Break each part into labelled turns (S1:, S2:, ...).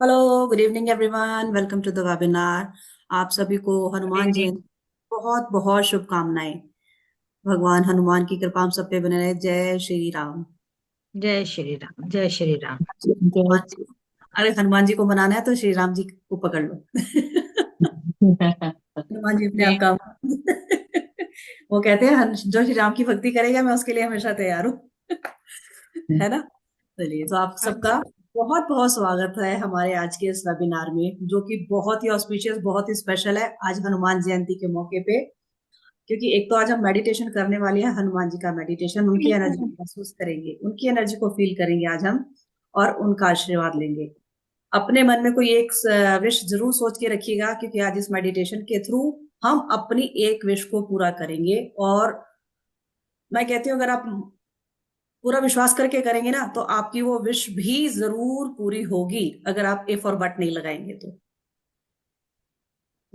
S1: Hello, good evening everyone, welcome to the webinar. आप सभी को
S2: गुड
S1: हनुमान
S2: इवनिंग।
S1: जयंती बहुत बहुत शुभकामनाएं। भगवान हनुमान की कृपा हम सब पे बने रहे। जय श्री राम।
S2: जय श्री राम, जय श्री राम।
S1: हनुमान
S3: जय
S1: जी, अरे हनुमान जी को मनाना है तो श्री राम जी को पकड़ लो। हनुमान जी अपने आप
S3: जय
S1: काम। वो कहते हैं जो श्री राम की भक्ति करेगा मैं उसके लिए हमेशा तैयार हूँ। है ना। चलिए, तो आप सबका बहुत बहुत स्वागत है हमारे आज के इस वेबिनार में, जो कि बहुत ही ऑस्पिशियस, बहुत ही स्पेशल है आज हनुमान जयंती के मौके पे। क्योंकि एक तो आज हम मेडिटेशन करने वाले हैं, हनुमान जी का मेडिटेशन, उनकी एनर्जी को महसूस करेंगे, उनकी एनर्जी को फील करेंगे आज हम, और उनका आशीर्वाद लेंगे। अपने मन में कोई एक विश जरूर सोच के रखिएगा, क्योंकि आज इस मेडिटेशन के थ्रू हम अपनी एक विश को पूरा करेंगे। और मैं कहती हूँ, अगर आप पूरा विश्वास करके करेंगे ना, तो आपकी वो विश भी जरूर पूरी होगी, अगर आप ए फॉर बट नहीं लगाएंगे तो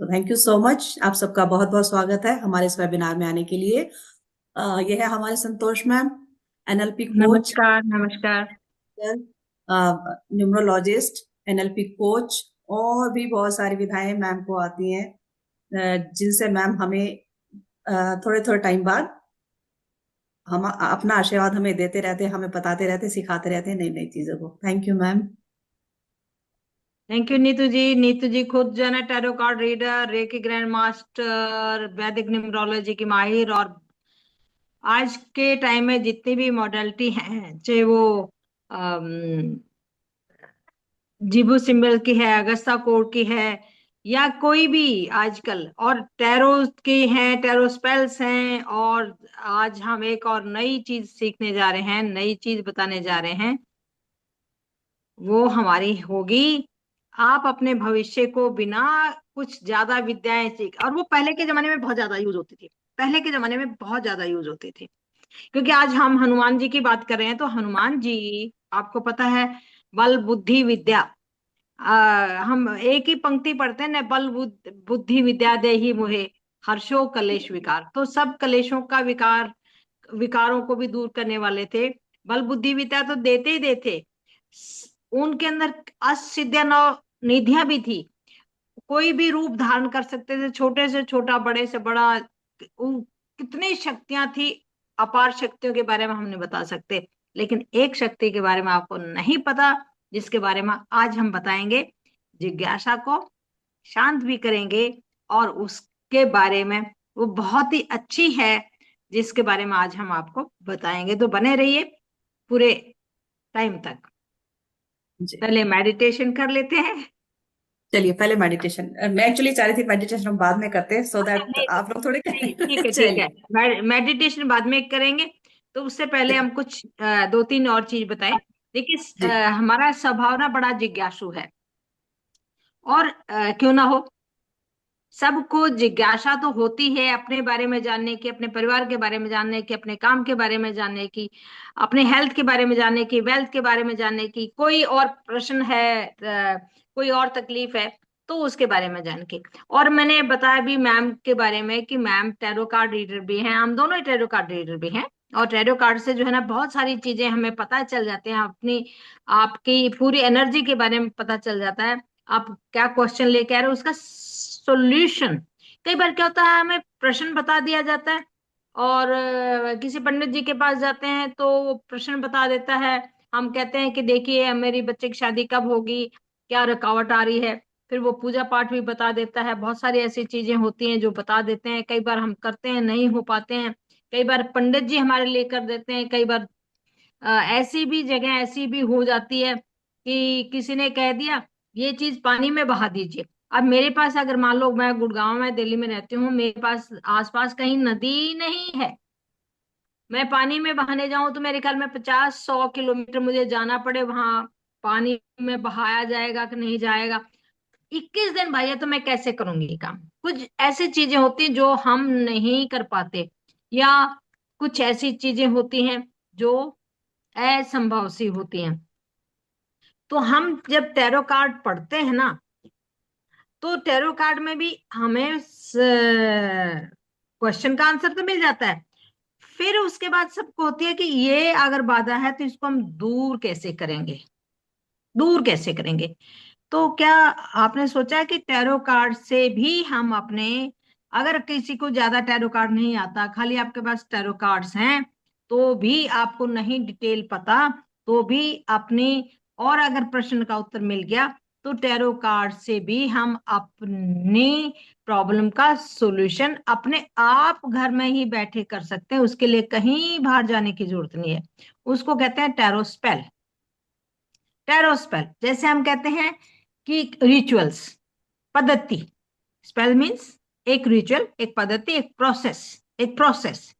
S1: थैंक यू सो मच। आप सबका बहुत बहुत स्वागत है हमारे इस वेबिनार में आने के लिए। यह है हमारे संतोष मैम, एनएलपी कोच,
S2: नमस्कार, नमस्कार।
S1: न्यूमरोलॉजिस्ट, एनएलपी कोच, और भी बहुत सारी विधाएं मैम को आती हैं, जिनसे मैम हमें थोड़े थोड़े टाइम बाद हम अपना आशीर्वाद हमें देते रहते हैं, हमें बताते रहते हैं, सिखाते रहते हैं नई नई चीजों को। Thank you ma'am.
S2: Thank you Neetu ji. Neetu ji खुद जो है ना tarot card reader, reiki grand master, Vedic numerology की माहिर, और आज के टाइम में जितनी भी मॉडलिटी हैं, चाहे वो जिबू सिंबल की है, अगस्ता कोड की है, या कोई भी आजकल, और टैरो की हैं, टैरो स्पेल्स हैं। और आज हम एक और नई चीज सीखने जा रहे हैं, नई चीज बताने जा रहे हैं। वो हमारी होगी, आप अपने भविष्य को बिना कुछ ज्यादा विद्याएं सीख, और वो पहले के जमाने में बहुत ज्यादा यूज होती थी। पहले के जमाने में बहुत ज्यादा यूज होती थी। क्योंकि आज हम हनुमान जी की बात कर रहे हैं, तो हनुमान जी, आपको पता है, बल बुद्धि विद्या। हम एक ही पंक्ति पढ़ते हैं न, बल बुद्धि विद्या देहि मोहे, हर्षो कलेश विकार। तो सब कलेशों का विकारों को भी दूर करने वाले थे। बल बुद्धि विद्या तो देते ही देते, उनके अंदर असिद्ध नौ निधियां भी थी। कोई भी रूप धारण कर सकते थे, छोटे से छोटा, बड़े से बड़ा। कितनी शक्तियां थी, अपार शक्तियों के बारे में हम नहीं बता सकते। लेकिन एक शक्ति के बारे में आपको नहीं पता, जिसके बारे में आज हम बताएंगे। जिज्ञासा को शांत भी करेंगे, और उसके बारे में, वो बहुत ही अच्छी है, जिसके बारे में आज हम आपको बताएंगे। तो बने रहिए पूरे टाइम तक।
S1: जी,
S2: पहले मेडिटेशन कर लेते हैं।
S1: चलिए पहले मेडिटेशन। मैं एक्चुअली चाह रही थी मेडिटेशन हम बाद में करते हैं, सो
S2: अच्छा,
S1: दैट
S2: नहीं
S1: आप लोग थोड़े
S2: नहीं, ठीक है, ठीक है।
S1: चलिए।
S2: मेडिटेशन बाद में करेंगे। तो उससे पहले
S1: चलिए।
S2: हम कुछ दो तीन और चीज बताएं। देखिए,
S1: जी।
S2: हमारा स्वभाव ना बड़ा जिज्ञासु है। और क्यों ना हो, सबको जिज्ञासा तो होती है अपने बारे में जानने की, अपने परिवार के बारे में जानने की, अपने काम के बारे में जानने की, अपने हेल्थ के बारे में जानने की, वेल्थ के बारे में जानने की। कोई और प्रश्न है, कोई और तकलीफ है, तो उसके बारे में जान के। और मैंने बताया भी मैम के बारे में कि मैम टैरो कार्ड रीडर भी हैं, हम दोनों ही टैरो कार्ड रीडर भी हैं। और टैरो कार्ड से जो है ना बहुत सारी चीजें हमें पता चल जाते हैं, अपनी आपकी पूरी एनर्जी के बारे में पता चल जाता है। आप क्या क्वेश्चन लेके आ रहे हो, उसका सॉल्यूशन। कई बार क्या होता है, हमें प्रश्न बता दिया जाता है, और किसी पंडित जी के पास जाते हैं तो वो प्रश्न बता देता है। हम कहते हैं कि देखिए मेरी बच्चे की शादी कब होगी, क्या रुकावट आ रही है। फिर वो पूजा पाठ भी बता देता है, बहुत सारी ऐसी चीजें होती हैं जो बता देते हैं। कई बार हम करते हैं, नहीं हो पाते हैं। कई बार पंडित जी हमारे लिए कर देते हैं। कई बार ऐसी भी जगह ऐसी भी हो जाती है कि किसी ने कह दिया ये चीज पानी में बहा दीजिए। अब मेरे पास, अगर मान लो मैं गुड़गांव में, दिल्ली में रहती हूँ, मेरे पास आसपास कहीं नदी नहीं है, मैं पानी में बहाने जाऊं तो मेरे ख्याल में 50-100 किलोमीटर मुझे जाना पड़े वहां। पानी में बहाया जाएगा कि नहीं जाएगा, 21 दिन भाई, तो मैं कैसे करूंगी ये काम। कुछ ऐसी चीजें होती हैं जो हम नहीं कर पाते, या कुछ ऐसी चीजें होती हैं जो असंभव सी होती हैं। तो हम जब टैरो कार्ड पढ़ते हैं ना, तो टैरो कार्ड में भी हमें क्वेश्चन का आंसर तो मिल जाता है। फिर उसके बाद सबको होती है कि ये अगर बाधा है तो इसको हम दूर कैसे करेंगे, दूर कैसे करेंगे। तो क्या आपने सोचा है कि टैरो कार्ड से भी हम अपने, अगर किसी को ज्यादा टैरो कार्ड नहीं आता, खाली आपके पास टैरो कार्ड्स हैं, तो भी आपको नहीं डिटेल पता, तो भी अपनी, और अगर प्रश्न का उत्तर मिल गया, तो टैरो कार्ड से भी हम अपनी प्रॉब्लम का सॉल्यूशन अपने आप घर में ही बैठे कर सकते हैं। उसके लिए कहीं बाहर जाने की जरूरत नहीं है। उसको कहते हैं टैरो स्पेल। टैरो स्पेल जैसे हम कहते हैं कि रिचुअल्स, पद्धति। स्पेल मीन्स एक रिचुअल, एक पद्धति, एक प्रोसेस, एक प्रोसेस।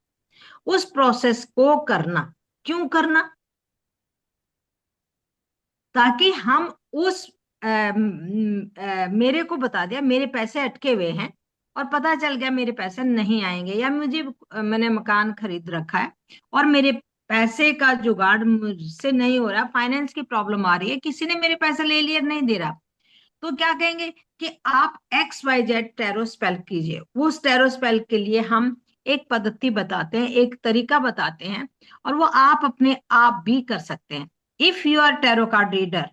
S2: उस प्रोसेस को करना, क्यों करना? ताकि हम उस मेरे को बता दिया मेरे पैसे अटके हुए हैं, और पता चल गया मेरे पैसे नहीं आएंगे, या मुझे मैंने मकान खरीद रखा है और मेरे पैसे का जुगाड़ मुझसे नहीं हो रहा, फाइनेंस की प्रॉब्लम आ रही है, किसी ने मेरे पैसे ले लिए, नहीं दे रहा, तो क्या कहेंगे कि आप XYZ टैरो स्पेल कीजिए। उस टैरो स्पेल के लिए हम एक पद्धति बताते हैं, एक तरीका बताते हैं, और वो आप अपने आप भी कर सकते हैं। If you are tarot card reader,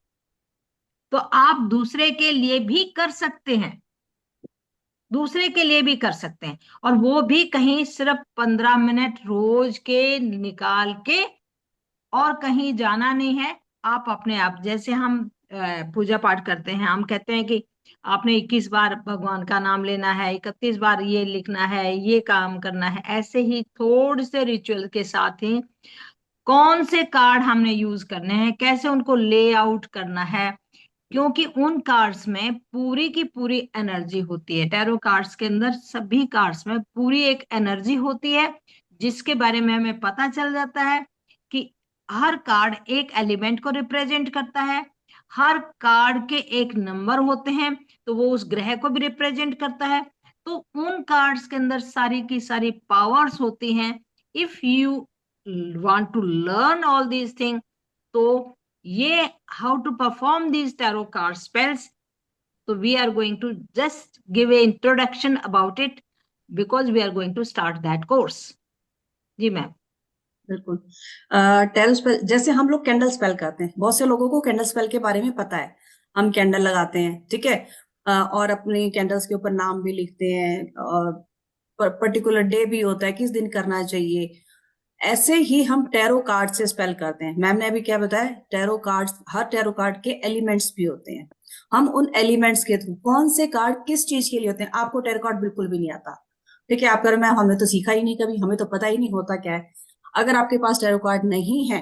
S2: तो आप दूसरे के लिए भी कर सकते हैं, दूसरे के लिए भी कर सकते हैं, और वो भी कहीं सिर्फ 15 मिनट रोज के निकाल के, और कहीं जाना नहीं है। आप अपने आप, जैसे हम पूजा पाठ करते हैं, हम कहते हैं कि आपने 21 बार भगवान का नाम लेना है, 31 बार ये लिखना है, ये काम करना है, ऐसे ही थोड़े से रिचुअल के साथ ही कौन से कार्ड हमने यूज करने हैं, कैसे उनको ले आउट करना है, क्योंकि उन कार्ड्स में पूरी की पूरी एनर्जी होती है। टैरो कार्ड्स के अंदर सभी कार्ड्स में पूरी एक एनर्जी होती है, जिसके बारे में हमें पता चल जाता है कि हर कार्ड एक एलिमेंट को रिप्रेजेंट करता है, हर कार्ड के एक नंबर होते हैं, तो वो उस ग्रह को भी रिप्रेजेंट करता है। तो उन कार्ड्स के अंदर सारी की सारी पावर्स होती हैं। If you want to learn all these thing, तो ये how to perform these tarot card spells, तो we are going to just give a introduction about it, because we are going to start that course. जी ma'am.
S1: बिल्कुल। Tell spell जैसे हम लोग candle spell करते हैं, बहुत से लोगों को कैंडल स्पेल के बारे में पता है। हम कैंडल लगाते हैं, ठीक है, और अपनी कैंडल्स के ऊपर नाम भी लिखते हैं, और पर्टिकुलर डे भी होता है किस दिन करना चाहिए। ऐसे ही हम टैरो कार्ड से स्पेल करते हैं। मैम ने अभी क्या बताया, टैरो कार्ड, हर टैरो कार्ड के एलिमेंट्स भी होते हैं। हम उन एलिमेंट्स के थ्रू कौन से कार्ड किस चीज के लिए होते हैं, आपको टैरो कार्ड बिल्कुल भी नहीं आता, ठीक है, आप करो मैम हमें तो सीखा ही नहीं कभी, हमें तो पता ही नहीं होता क्या है। अगर आपके पास टैरो कार्ड नहीं है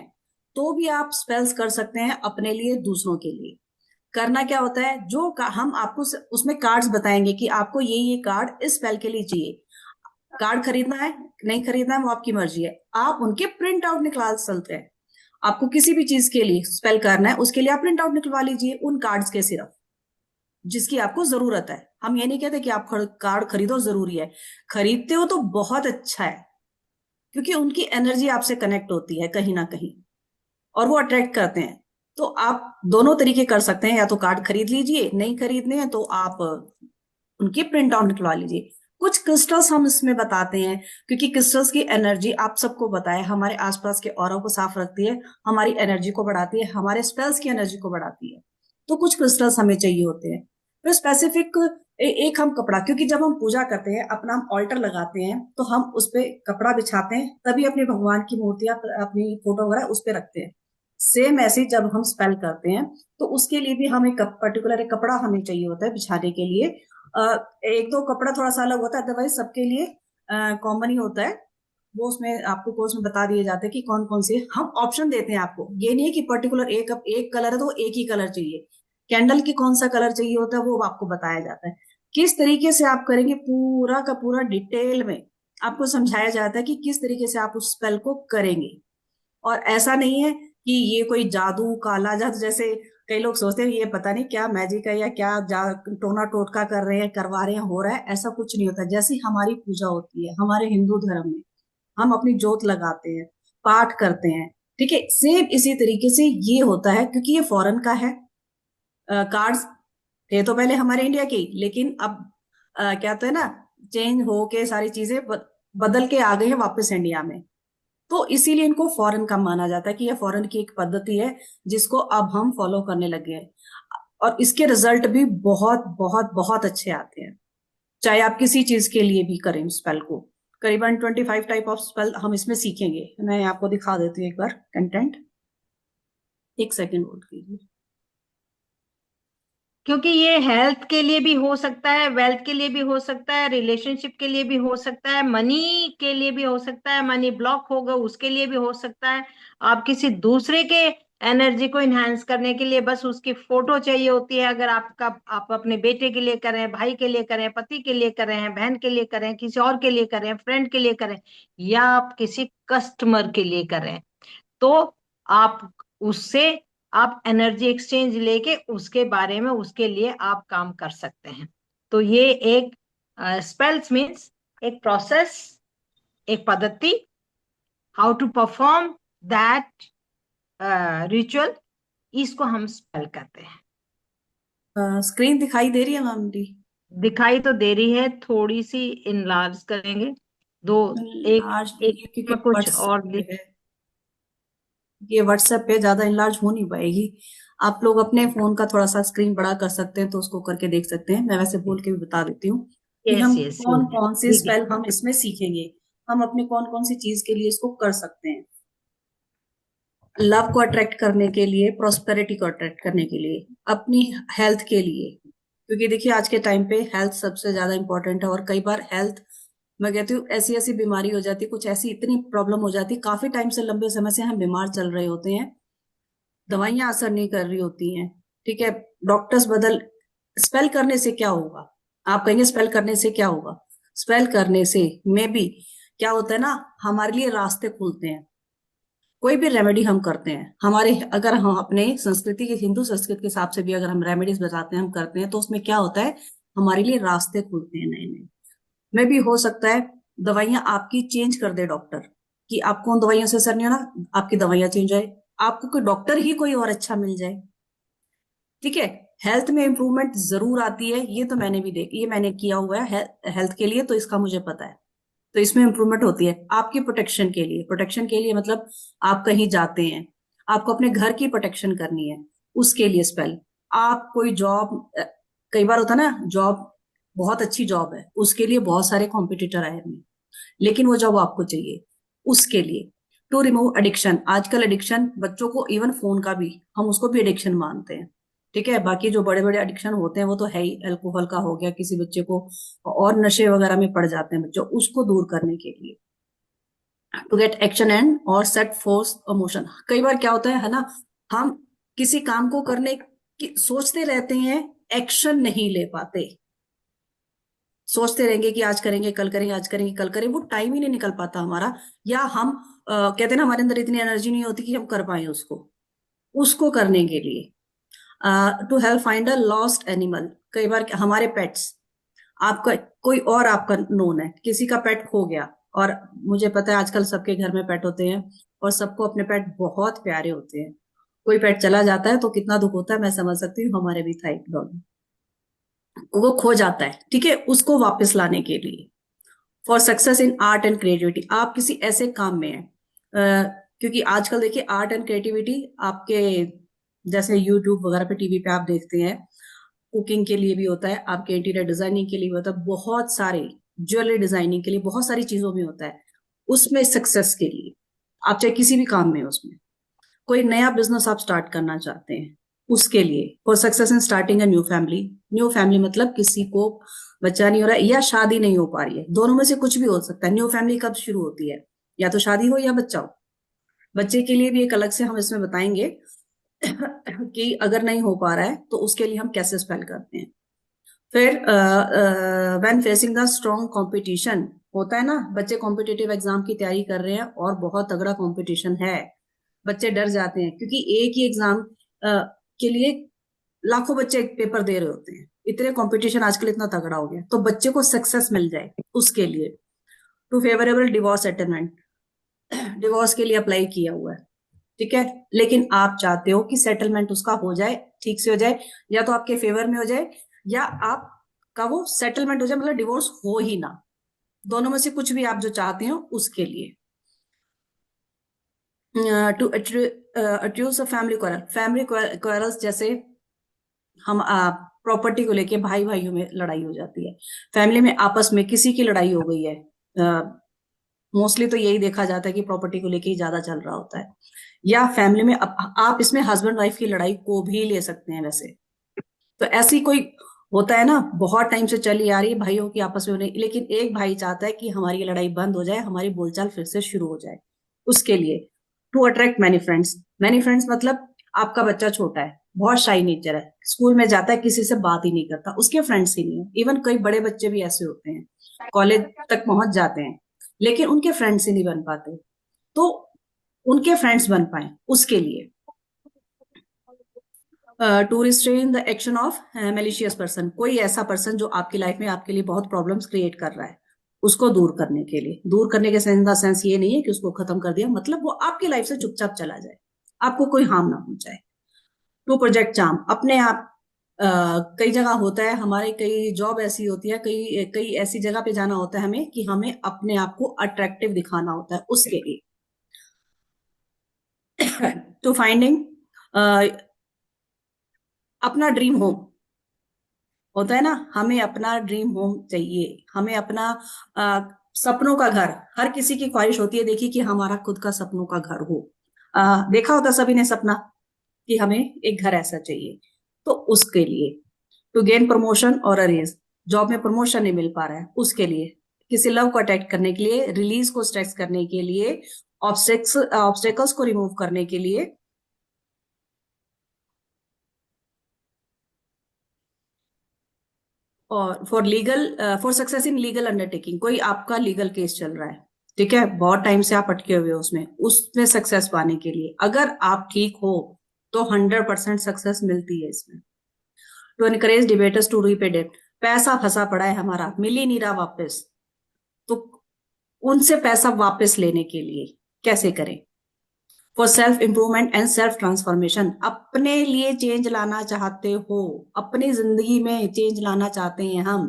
S1: तो भी आप स्पेल्स कर सकते हैं अपने लिए, दूसरों के लिए। करना क्या होता है, हम आपको उसमें कार्ड्स बताएंगे कि आपको ये कार्ड इस स्पेल के लिए चाहिए। कार्ड खरीदना है, नहीं खरीदना है, वो आपकी मर्जी है। आप उनके प्रिंट आउट निकाल सकते हैं। आपको किसी भी चीज के लिए स्पेल करना है, उसके लिए आप प्रिंट आउट निकलवा लीजिए उन कार्ड्स के, सिर्फ जिसकी आपको जरूरत है। हम ये नहीं कहते कि आप कार्ड खरीदो जरूरी है, खरीदते हो तो बहुत अच्छा है, क्योंकि उनकी एनर्जी आपसे कनेक्ट होती है कहीं ना कहीं, और वो अट्रैक्ट करते हैं। तो आप दोनों तरीके कर सकते हैं, या तो कार्ड खरीद लीजिए, नहीं खरीदने हैं तो आप उनकी प्रिंट आउट निकलवा लीजिए। कुछ क्रिस्टल्स हम इसमें बताते हैं, क्योंकि क्रिस्टल्स की एनर्जी आप सबको बताए हमारे आसपास के ऑरा को साफ रखती है, हमारी एनर्जी को बढ़ाती है, हमारे स्पेल्स की एनर्जी को बढ़ाती है। तो कुछ क्रिस्टल्स हमें चाहिए होते हैं। फिर स्पेसिफिक एक हम कपड़ा, क्योंकि जब हम पूजा करते हैं, अपना हम ऑल्टर लगाते हैं, तो हम उस पे कपड़ा बिछाते हैं, तभी अपने भगवान की मूर्तियां, अपनी फोटो वगैरह उस पे रखते हैं। सेम ऐसे ही जब हम स्पेल करते हैं, तो उसके लिए भी हमें पर्टिकुलर एक कपड़ा हमें चाहिए होता है बिछाने के लिए। एक दो कपड़ा थोड़ा सा अलग होता है, अदरवाइज सबके लिए कॉमन ही होता है। वो उसमें आपको कोर्स में बता दिए जाते हैं कि कौन कौन से हम ऑप्शन देते हैं आपको। ये नहीं है कि पर्टिकुलर एक कलर है तो एक ही कलर चाहिए। कैंडल की कौन सा कलर चाहिए होता है वो आपको बताया जाता है। किस तरीके से आप करेंगे, पूरा का पूरा डिटेल में आपको समझाया जाता है कि किस तरीके से आप उस स्पेल को करेंगे। और ऐसा नहीं है कि ये कोई जादू, काला जादू, जैसे कई लोग सोचते हैं ये पता नहीं क्या मैजिक है या क्या टोना टोटका कर रहे हैं, करवा रहे हैं, हो रहा है। ऐसा कुछ नहीं होता। जैसी हमारी पूजा होती है हमारे हिंदू धर्म में, हम अपनी जोत लगाते हैं, पाठ करते हैं, ठीक है, सेम इसी तरीके से ये होता है। क्योंकि ये फॉरेन का है, कार्ड्स थे तो पहले हमारे इंडिया के ही, लेकिन अब क्या तो है ना, चेंज हो के सारी चीजें बदल के आ गई है वापस इंडिया में। तो इसीलिए इनको फॉरेन का माना जाता है कि यह फॉरेन की एक पद्धति है, जिसको अब हम फॉलो करने लगे हैं। और इसके रिजल्ट भी बहुत बहुत बहुत अच्छे आते हैं, चाहे आप किसी चीज के लिए भी करें स्पेल को। करीबन 25 टाइप ऑफ स्पेल हम इसमें सीखेंगे। मैं आपको दिखा देती हूँ एक बार कंटेंट, एक सेकेंड होल्ड कीजिए।
S2: क्योंकि ये हेल्थ के लिए भी हो सकता है, वेल्थ के लिए भी हो सकता है, रिलेशनशिप के लिए भी हो सकता है, मनी के लिए भी हो सकता है, मनी ब्लॉक होगा उसके लिए भी हो सकता है। आप किसी दूसरे के एनर्जी को इनहेंस करने के लिए बस उसकी फोटो चाहिए होती है, अगर आप अपने बेटे के लिए कर रहे हैं, भाई के लिए कर रहे हैं, पति के लिए कर रहे हैं, बहन के लिए कर रहे हैं, किसी और के लिए कर रहे हैं, फ्रेंड के लिए कर रहे हैं, या आप किसी कस्टमर के लिए कर रहे हैं, तो आप उससे आप एनर्जी एक्सचेंज लेके उसके बारे में उसके लिए आप काम कर सकते हैं। तो ये एक स्पेल्स मीन्स एक प्रोसेस, एक पद्धति, how to perform that ritual, इसको हम स्पेल कहते हैं।
S1: स्क्रीन दिखाई दे रही है मैम जी?
S2: दिखाई तो दे रही है, थोड़ी सी इनलार्ज करेंगे। दो, एक
S1: आज नहीं
S2: एक
S1: है क्योंकि
S2: में कुछ
S1: व्हाट्सएप
S2: और
S1: पे है, ये व्हाट्सएप पे ज्यादा इनलार्ज हो नहीं पाएगी। आप लोग अपने फोन का थोड़ा सा स्क्रीन बड़ा कर सकते हैं तो उसको करके देख सकते हैं। मैं वैसे बोल के भी बता देती हूँ कि
S2: यस
S1: हम
S2: यस
S1: कौन कौन से
S2: ठीक है।
S1: स्पेल हम इसमें सीखेंगे, हम अपने कौन कौन सी चीज के लिए इसको कर सकते हैं। लव को अट्रैक्ट करने के लिए, प्रोस्पेरिटी को अट्रैक्ट करने के लिए, अपनी हेल्थ के लिए, क्योंकि देखिए आज के टाइम पे हेल्थ सबसे ज्यादा इंपॉर्टेंट है। और कई बार हेल्थ, मैं कहती हूँ ऐसी ऐसी बीमारी हो जाती है, कुछ ऐसी इतनी प्रॉब्लम हो जाती है, काफी टाइम से लंबे समय से हम बीमार चल रहे होते हैं, दवाइयां असर नहीं कर रही होती हैं, ठीक है, डॉक्टर्स बदल। स्पेल करने से क्या होगा? आप कहेंगे स्पेल करने से क्या होगा? स्पेल करने से मे बी क्या होता है ना, हमारे लिए रास्ते खुलते हैं। कोई भी रेमेडी हम करते हैं, हमारे अगर हम अपने संस्कृति के, हिंदू संस्कृति के हिसाब से भी अगर हम रेमेडीज बताते हैं, हम करते हैं, तो उसमें क्या होता है, हमारे लिए रास्ते खुलते हैं नए नए। में भी हो सकता है दवाइयां आपकी चेंज कर दे डॉक्टर, कि आपको उन दवाइयों से असर नहीं हो रहा, आपकी दवाइयां चेंज आए, आपको कोई डॉक्टर ही कोई और अच्छा मिल जाए, ठीक है। हेल्थ में इंप्रूवमेंट जरूर आती है, ये तो मैंने भी ये मैंने किया हुआ है हेल्थ के लिए, तो इसका मुझे पता है। तो इसमें इंप्रूवमेंट होती है आपकी प्रोटेक्शन के लिए। प्रोटेक्शन के लिए मतलब आप कहीं जाते हैं, आपको अपने घर की प्रोटेक्शन करनी है, उसके लिए स्पेल। आप कोई जॉब, कई बार होता है ना, जॉब बहुत अच्छी जॉब है, उसके लिए बहुत सारे कॉम्पिटिटर आए हुए हैं, लेकिन वो जॉब आपको चाहिए, उसके लिए। टू रिमूव एडिक्शन, आजकल एडिक्शन बच्चों को, इवन फोन का भी हम उसको भी एडिक्शन मानते हैं, ठीक है। बाकी जो बड़े बड़े एडिक्शन होते हैं वो तो है ही, अल्कोहल का हो गया किसी बच्चे को, और नशे वगैरह में पड़ जाते हैं बच्चों, उसको दूर करने के लिए। टू गेट एक्शन एंड और सेट फोर्स इमोशन, कई बार क्या होता है ना, हम किसी काम को करने की सोचते रहते हैं, एक्शन नहीं ले पाते, सोचते रहेंगे कि आज करेंगे कल करेंगे, आज करेंगे कल करेंगे, वो टाइम ही नहीं निकल पाता हमारा। या हम कहते हैं ना, हमारे अंदर इतनी एनर्जी नहीं होती कि हम कर पाए उसको, उसको करने के लिए। To help find a lost animal, कई बार हमारे पेट्स, आपका कोई और आपका नोन है, किसी का पेट खो गया, और मुझे पता है आजकल सबके घर में पेट होते हैं, और सबको अपने पेट बहुत प्यारे होते हैं। कोई पेट चला जाता है तो कितना दुख होता है, मैं समझ सकती हूँ। हमारे भी था एक डॉग, वो खो जाता है, ठीक है, उसको वापस लाने के लिए। For success in art and creativity, आप किसी ऐसे काम में हैं, क्योंकि आजकल देखिए आर्ट एंड क्रिएटिविटी आपके, जैसे यूट्यूब वगैरह पे, टीवी पे आप देखते हैं, कुकिंग के लिए भी होता है, आपके इंटीरियर डिजाइनिंग के लिए भी होता है, बहुत सारे ज्वेलरी डिजाइनिंग के लिए, बहुत सारी चीजों में होता है। उसमें सक्सेस के लिए, आप चाहे किसी भी काम में हो, उसमें कोई नया बिजनेस आप स्टार्ट करना चाहते हैं, उसके लिए। For success in starting a new family, new family मतलब किसी को बच्चा नहीं हो रहा है या शादी नहीं हो पा रही है, दोनों में से कुछ भी हो सकता है। न्यू फैमिली कब शुरू होती है, या तो शादी हो या बच्चा हो। बच्चे के लिए भी एक अलग से हम इसमें बताएंगे कि अगर नहीं हो पा रहा है तो उसके लिए हम कैसे स्पेल करते हैं। फिर when facing the strong competition, होता है ना, बच्चे कॉम्पिटेटिव एग्जाम की तैयारी कर रहे हैं और बहुत तगड़ा कंपटीशन है, बच्चे डर जाते हैं, क्योंकि एक ही एग्जाम के लिए लाखों बच्चे पेपर दे रहे होते हैं, इतने कंपटीशन आजकल इतना तगड़ा हो गया, तो बच्चे को सक्सेस मिल जाए उसके लिए। To favourable divorce settlement, divorce के लिए अप्लाई किया हुआ है, ठीक है, लेकिन आप चाहते हो कि सेटलमेंट उसका हो जाए, ठीक से हो जाए, या तो आपके फेवर में हो जाए, या आपका वो सेटलमेंट हो जाए, मतलब डिवोर्स हो ही ना, दोनों में से कुछ भी आप जो चाहते हो उसके लिए। टू अट्यूज a family quarrel, family quarrels जैसे हम प्रॉपर्टी को लेके भाई भाइयों में लड़ाई हो जाती है, फैमिली में आपस में किसी की लड़ाई हो गई है, मोस्टली तो यही देखा जाता है कि प्रॉपर्टी को लेके ही ज्यादा चल रहा होता है। या फैमिली में आप इसमें हस्बैंड वाइफ की लड़ाई को भी ले सकते हैं वैसे। तो ऐसी कोई होता है ना, बहुत टाइम से चली आ रही है भाइयों की आपस में नहीं, लेकिन एक भाई चाहता है कि हमारी ये लड़ाई बंद हो जाए, हमारी बोलचाल फिर से शुरू हो जाए। उसके लिए to attract many friends, many friends मतलब आपका बच्चा छोटा है, बहुत शाई नेचर है, स्कूल में जाता है किसी से बात ही नहीं करता, उसके फ्रेंड्स ही नहीं है। इवन कई बड़े बच्चे भी ऐसे होते हैं, कॉलेज तक पहुंच जाते हैं लेकिन उनके फ्रेंड्स ही नहीं बन पाते। तो उनके फ्रेंड्स बन पाए उसके लिए to restrain the action of malicious person, कोई ऐसा पर्सन जो आपकी लाइफ में आपके लिए बहुत प्रॉब्लम्स क्रिएट कर रहा है, उसको दूर करने के लिए, दूर करने के सेंस ये नहीं है कि उसको खत्म कर दिया, मतलब वो आपकी लाइफ से चुपचाप चला जाए, आपको कोई हार्म ना पहुंचाए। टू प्रोजेक्ट चार्म, अपने आप कई जगह होता है हमारे, कई जॉब ऐसी होती है, कई कई ऐसी जगह पे जाना होता है हमें कि हमें अपने आप को अट्रैक्टिव दिखाना होता है उसके लिए। टू फाइंडिंग अपना ड्रीम होम, होता है ना, हमें अपना ड्रीम होम चाहिए, हमें अपना अ, सपनों का घर, हर किसी की ख्वाहिश होती है देखिए कि हमारा खुद का सपनों का घर हो। देखा होता सभी ने सपना कि हमें एक घर ऐसा चाहिए। तो उसके लिए टू गेन प्रमोशन और अरेज, जॉब में प्रमोशन नहीं मिल पा रहा है उसके लिए, किसी लव को अटैक करने के लिए, रिलीज को स्ट्रेस करने के लिए, ऑब्स्टेकल्स को रिमूव करने के लिए, और for success in legal undertaking, कोई आपका लीगल केस चल रहा है, ठीक है, बहुत टाइम से आप अटके हुए हो उसमें, उसमें सक्सेस पाने के लिए अगर आप ठीक हो तो 100% सक्सेस मिलती है इसमें। To encourage debtors to repay debt, पैसा फंसा पड़ा है हमारा, मिल ही नहीं रहा वापस, तो उनसे पैसा वापस लेने के लिए कैसे करें। For self improvement and self transformation, अपने लिए चेंज लाना चाहते हो, अपनी जिंदगी में चेंज लाना चाहते हैं हम,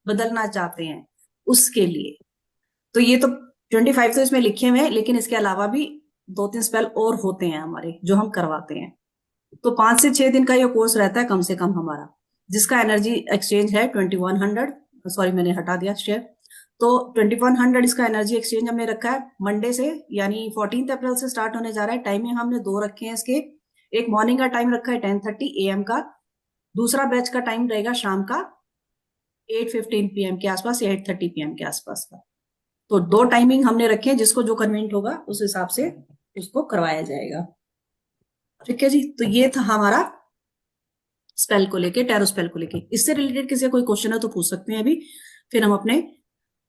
S1: बदलना चाहते हैं, उसके लिए। तो ये तो 25 तो इसमें लिखे हुए हैं, लेकिन इसके अलावा भी 2-3 स्पेल और होते हैं हमारे जो हम करवाते हैं। तो 5 से 6 दिन का ये कोर्स रहता है कम से कम हमारा, जिसका एनर्जी एक्सचेंज है 2100, सॉरी मैंने हटा दिया शेयर। तो 2100 इसका एनर्जी एक्सचेंज हमने रखा है मंडे से, यानी 14 अप्रैल से स्टार्ट होने जा रहा है। टाइमिंग हमने दो रखे हैं इसके, एक मॉर्निंग का टाइम रखा है 10:30 AM का, दूसरा बैच का टाइम रहेगा शाम का 8:15 PM के आसपास या 8:30 PM के आसपास का। तो दो टाइमिंग हमने रखे हैं, जिसको जो कन्वीनियंट होगा उस हिसाब से उसको करवाया जाएगा। ठीक है जी, तो ये था हमारा स्पेल को लेके, टैरो स्पेल को लेके। इससे रिलेटेड किसी का कोई क्वेश्चन है तो पूछ सकते हैं अभी, फिर हम अपने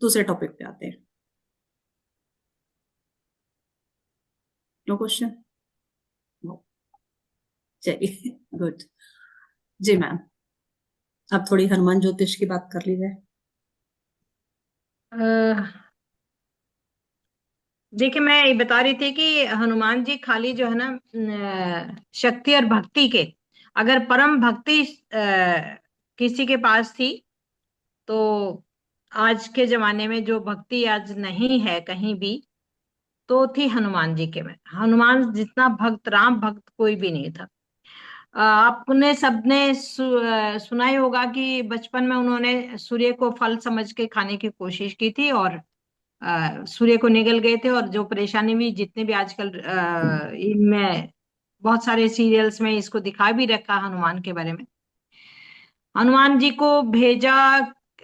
S1: दूसरे टॉपिक पे आते हैं। No question? चलिए गुड। जी मैम, अब थोड़ी हनुमान ज्योतिष की बात कर ली जाए।
S2: देखिए, मैं ये बता रही थी कि हनुमान जी खाली जो है ना, शक्ति और भक्ति के, अगर परम भक्ति किसी के पास थी, तो आज के जमाने में जो भक्ति आज नहीं है कहीं भी, तो थी हनुमान जी के में। हनुमान जितना भक्त, राम भक्त कोई भी नहीं था। आपने सबने सुना ही होगा कि बचपन में उन्होंने सूर्य को फल समझ के खाने की कोशिश की थी, और सूर्य को निगल गए थे। और जो परेशानी भी, जितने भी आजकल इनमें बहुत सारे सीरियल्स में इसको दिखा भी रखा हनुमान के बारे में। हनुमान जी को भेजा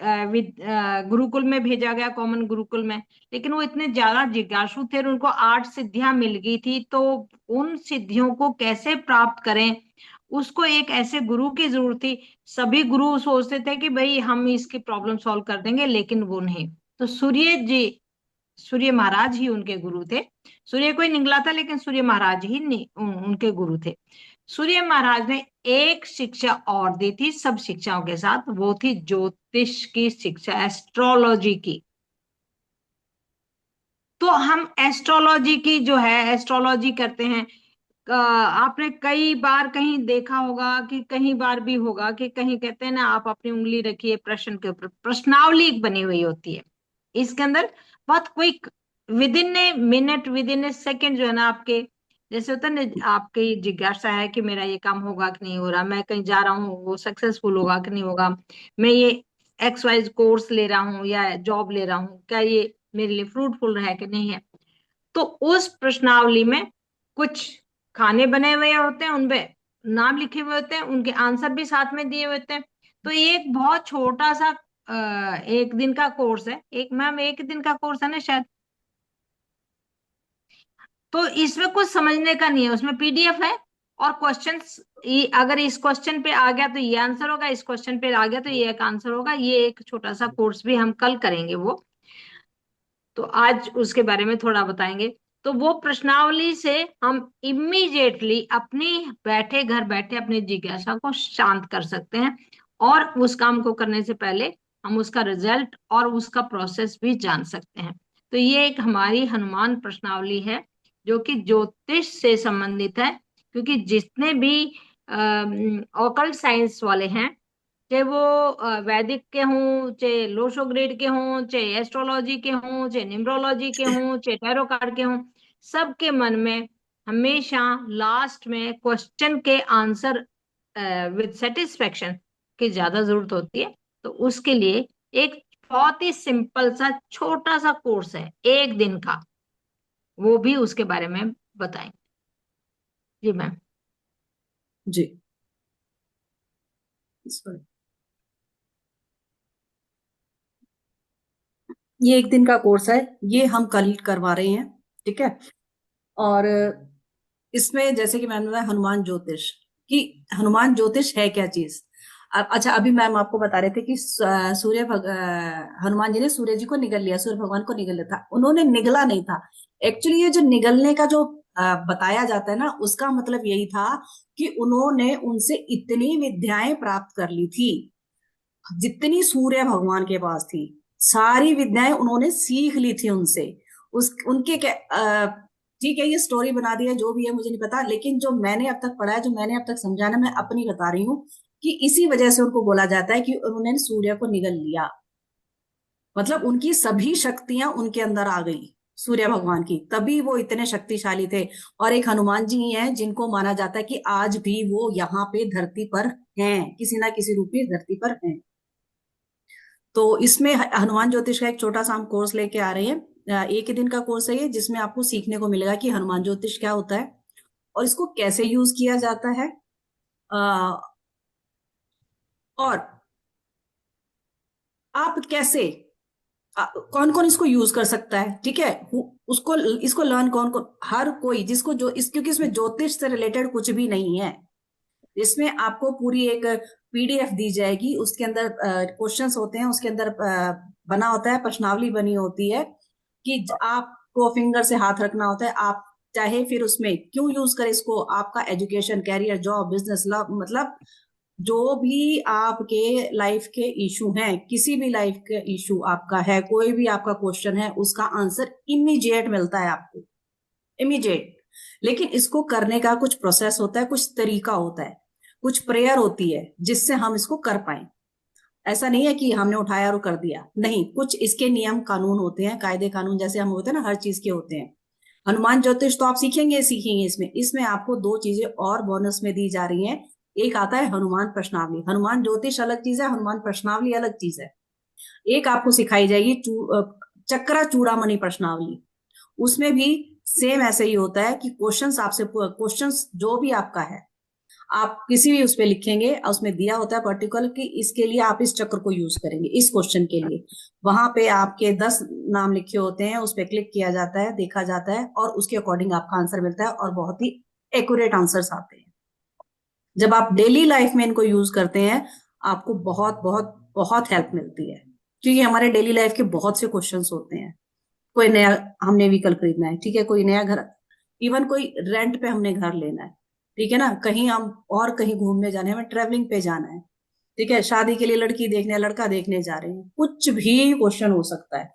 S2: गुरुकुल में भेजा गया, कॉमन गुरुकुल में। लेकिन वो इतने ज्यादा जिज्ञासु थे और उनको 8 सिद्धियां मिल गई थी, तो उन सिद्धियों को कैसे प्राप्त करें, उसको एक ऐसे गुरु की जरूरत थी। सभी गुरु सोचते थे कि भाई हम इसकी प्रॉब्लम सॉल्व कर देंगे, लेकिन वो नहीं। तो सूर्य जी, सूर्य महाराज ही उनके गुरु थे। सूर्य कोई निकला था, लेकिन सूर्य महाराज ही उनके गुरु थे। सूर्य महाराज ने एक शिक्षा और दी थी सब शिक्षाओं के साथ, वो थी ज्योतिष की शिक्षा, एस्ट्रोलॉजी की। तो हम एस्ट्रोलॉजी की जो है, एस्ट्रोलॉजी करते हैं। आपने कई बार कहीं देखा होगा कि कहीं बार भी होगा कि कहीं कहते हैं ना, आप अपनी उंगली रखिए प्रश्न के ऊपर, प्रश्नावली एक बनी हुई होती है इसके अंदर, बहुत quick, with in a minute, with in A second जो है ना, आपके जैसे होता है ना, आपकी जिज्ञासा है कि मेरा ये काम होगा कि नहीं हो रहा, मैं कहीं जा रहा हूँ वो सक्सेसफुल होगा कि नहीं होगा, मैं ये एक्स वाइज कोर्स ले रहा हूँ या जॉब ले रहा हूँ, क्या ये मेरे लिए फ्रूटफुल है कि नहीं है। तो उस प्रश्नावली में कुछ खाने बने हुए होते हैं, उनपे नाम लिखे हुए होते हैं, उनके आंसर भी साथ में दिए हुए होते हैं। तो ये एक बहुत छोटा सा एक दिन का कोर्स है, एक मैम एक दिन का कोर्स है ना शायद। तो इसमें कुछ समझने का नहीं है, उसमें पीडीएफ है और क्वेश्चंस, अगर इस क्वेश्चन पे आ गया तो ये आंसर होगा, इस क्वेश्चन पे आ गया तो ये एक आंसर होगा। ये एक छोटा सा कोर्स भी हम कल करेंगे वो, तो आज उसके बारे में थोड़ा बताएंगे। तो वो प्रश्नावली से हम इमीडिएटली अपनी बैठे घर बैठे अपनी जिज्ञासा को शांत कर सकते हैं, और उस काम को करने से पहले हम उसका रिजल्ट और उसका प्रोसेस भी जान सकते हैं। तो ये एक हमारी हनुमान प्रश्नावली है जो कि ज्योतिष से संबंधित है, क्योंकि जितने भी ऑकल्ट साइंस वाले हैं, चाहे वो वैदिक के हों, चाहे लोशो ग्रेड के हों, चाहे एस्ट्रोलॉजी के हों, चाहे न्यूमरोलॉजी के हों, चाहे टैरो कार्ड के हों, सबके मन में हमेशा लास्ट में क्वेश्चन के आंसर विद सेटिस्फेक्शन की ज्यादा जरूरत होती है। तो उसके लिए एक बहुत ही सिंपल सा छोटा सा कोर्स है, एक दिन का, वो भी उसके बारे में बताएं। जी मैम।
S1: जी, sorry। ये एक दिन का कोर्स है, ये हम कल करवा रहे हैं, ठीक है। और इसमें जैसे कि मैंने बताया हनुमान ज्योतिष, कि हनुमान ज्योतिष है क्या चीज। अच्छा, अभी मैम आपको बता रहे थे कि हनुमान जी ने सूर्य जी को निगल लिया, सूर्य भगवान को निगल लिया था, उन्होंने निगला नहीं था। एक्चुअली ये जो निगलने का जो बताया जाता है ना, उसका मतलब यही था कि उन्होंने उनसे इतनी विद्याएं प्राप्त कर ली थी जितनी सूर्य भगवान के पास थी, सारी विद्याएं उन्होंने सीख ली थी उनसे। उस उनके क्या ठीक है, ये स्टोरी बना दी है जो भी है मुझे नहीं पता, लेकिन जो मैंने अब तक पढ़ा है, जो मैंने अब तक समझा ना, मैं अपनी बता रही हूँ कि इसी वजह से उनको बोला जाता है कि उन्होंने सूर्य को निगल लिया। मतलब उनकी सभी शक्तियां उनके अंदर आ गई सूर्य भगवान की, तभी वो इतने शक्तिशाली थे। और एक हनुमान जी ही हैं जिनको माना जाता है कि आज भी वो यहाँ पे धरती पर हैं, किसी ना किसी रूप में धरती पर हैं। तो इसमें हनुमान ज्योतिष का एक छोटा सा हम कोर्स लेके आ रहे हैं। एक ही दिन का कोर्स है ये, जिसमें आपको सीखने को मिलेगा कि हनुमान ज्योतिष क्या होता है और इसको कैसे यूज किया जाता है, और आप कैसे, कौन कौन इसको यूज कर सकता है, ठीक है। उसको इसको लर्न कौन कौन, हर कोई जिसको जो इस, क्योंकि इसमें ज्योतिष से रिलेटेड कुछ भी नहीं है। इसमें आपको पूरी एक पीडीएफ दी जाएगी, उसके अंदर क्वेश्चंस होते हैं, उसके अंदर बना होता है, प्रश्नावली बनी होती है कि आपको फिंगर से हाथ रखना होता है। आप चाहे फिर उसमें क्यों यूज करें इसको, आपका education, career, job, business, love, मतलब जो भी आपके लाइफ के इशू हैं, किसी भी लाइफ के इशू आपका है, कोई भी आपका क्वेश्चन है, उसका आंसर इमीडिएट मिलता है आपको, इमीडिएट। लेकिन इसको करने का कुछ प्रोसेस होता है, कुछ तरीका होता है, कुछ प्रेयर होती है जिससे हम इसको कर पाए। ऐसा नहीं है कि हमने उठाया और कर दिया, नहीं, कुछ इसके नियम कानून होते हैं, कायदे कानून जैसे हम होते हैं ना, हर चीज के होते हैं। हनुमान ज्योतिष तो आप सीखेंगे सीखेंगे, इसमें इसमें आपको दो चीजें और बोनस में दी जा रही हैं। एक आता है हनुमान प्रश्नावली, हनुमान ज्योतिष अलग चीज है, हनुमान प्रश्नावली अलग चीज है। एक आपको सिखाई जाएगी चक्रा चूड़ामणि प्रश्नावली। उसमें भी सेम ऐसे ही होता है कि क्वेश्चंस आपसे, क्वेश्चंस जो भी आपका है, आप किसी भी उस पर लिखेंगे और उसमें दिया होता है पर्टिकुलर कि इसके लिए आप इस चक्र को यूज करेंगे, इस क्वेश्चन के लिए। वहां पे आपके 10 नाम लिखे होते हैं, उस पर क्लिक किया जाता है, देखा जाता है, और उसके अकॉर्डिंग आपका आंसर मिलता है, और बहुत ही एक्यूरेट आंसर्स आते हैं। जब आप डेली लाइफ में इनको यूज करते हैं, आपको बहुत बहुत बहुत हेल्प मिलती है, क्योंकि हमारे डेली लाइफ के बहुत से क्वेश्चंस होते हैं। कोई नया हमने व्हीकल खरीदना है, ठीक है, कोई नया घर, इवन कोई रेंट पे हमने घर लेना है, ठीक है ना, कहीं हम और कहीं घूमने जाना है, हमें ट्रेवलिंग पे जाना है, ठीक है, शादी के लिए लड़की देखने, लड़का देखने जा रहे हैं, कुछ भी क्वेश्चन हो सकता है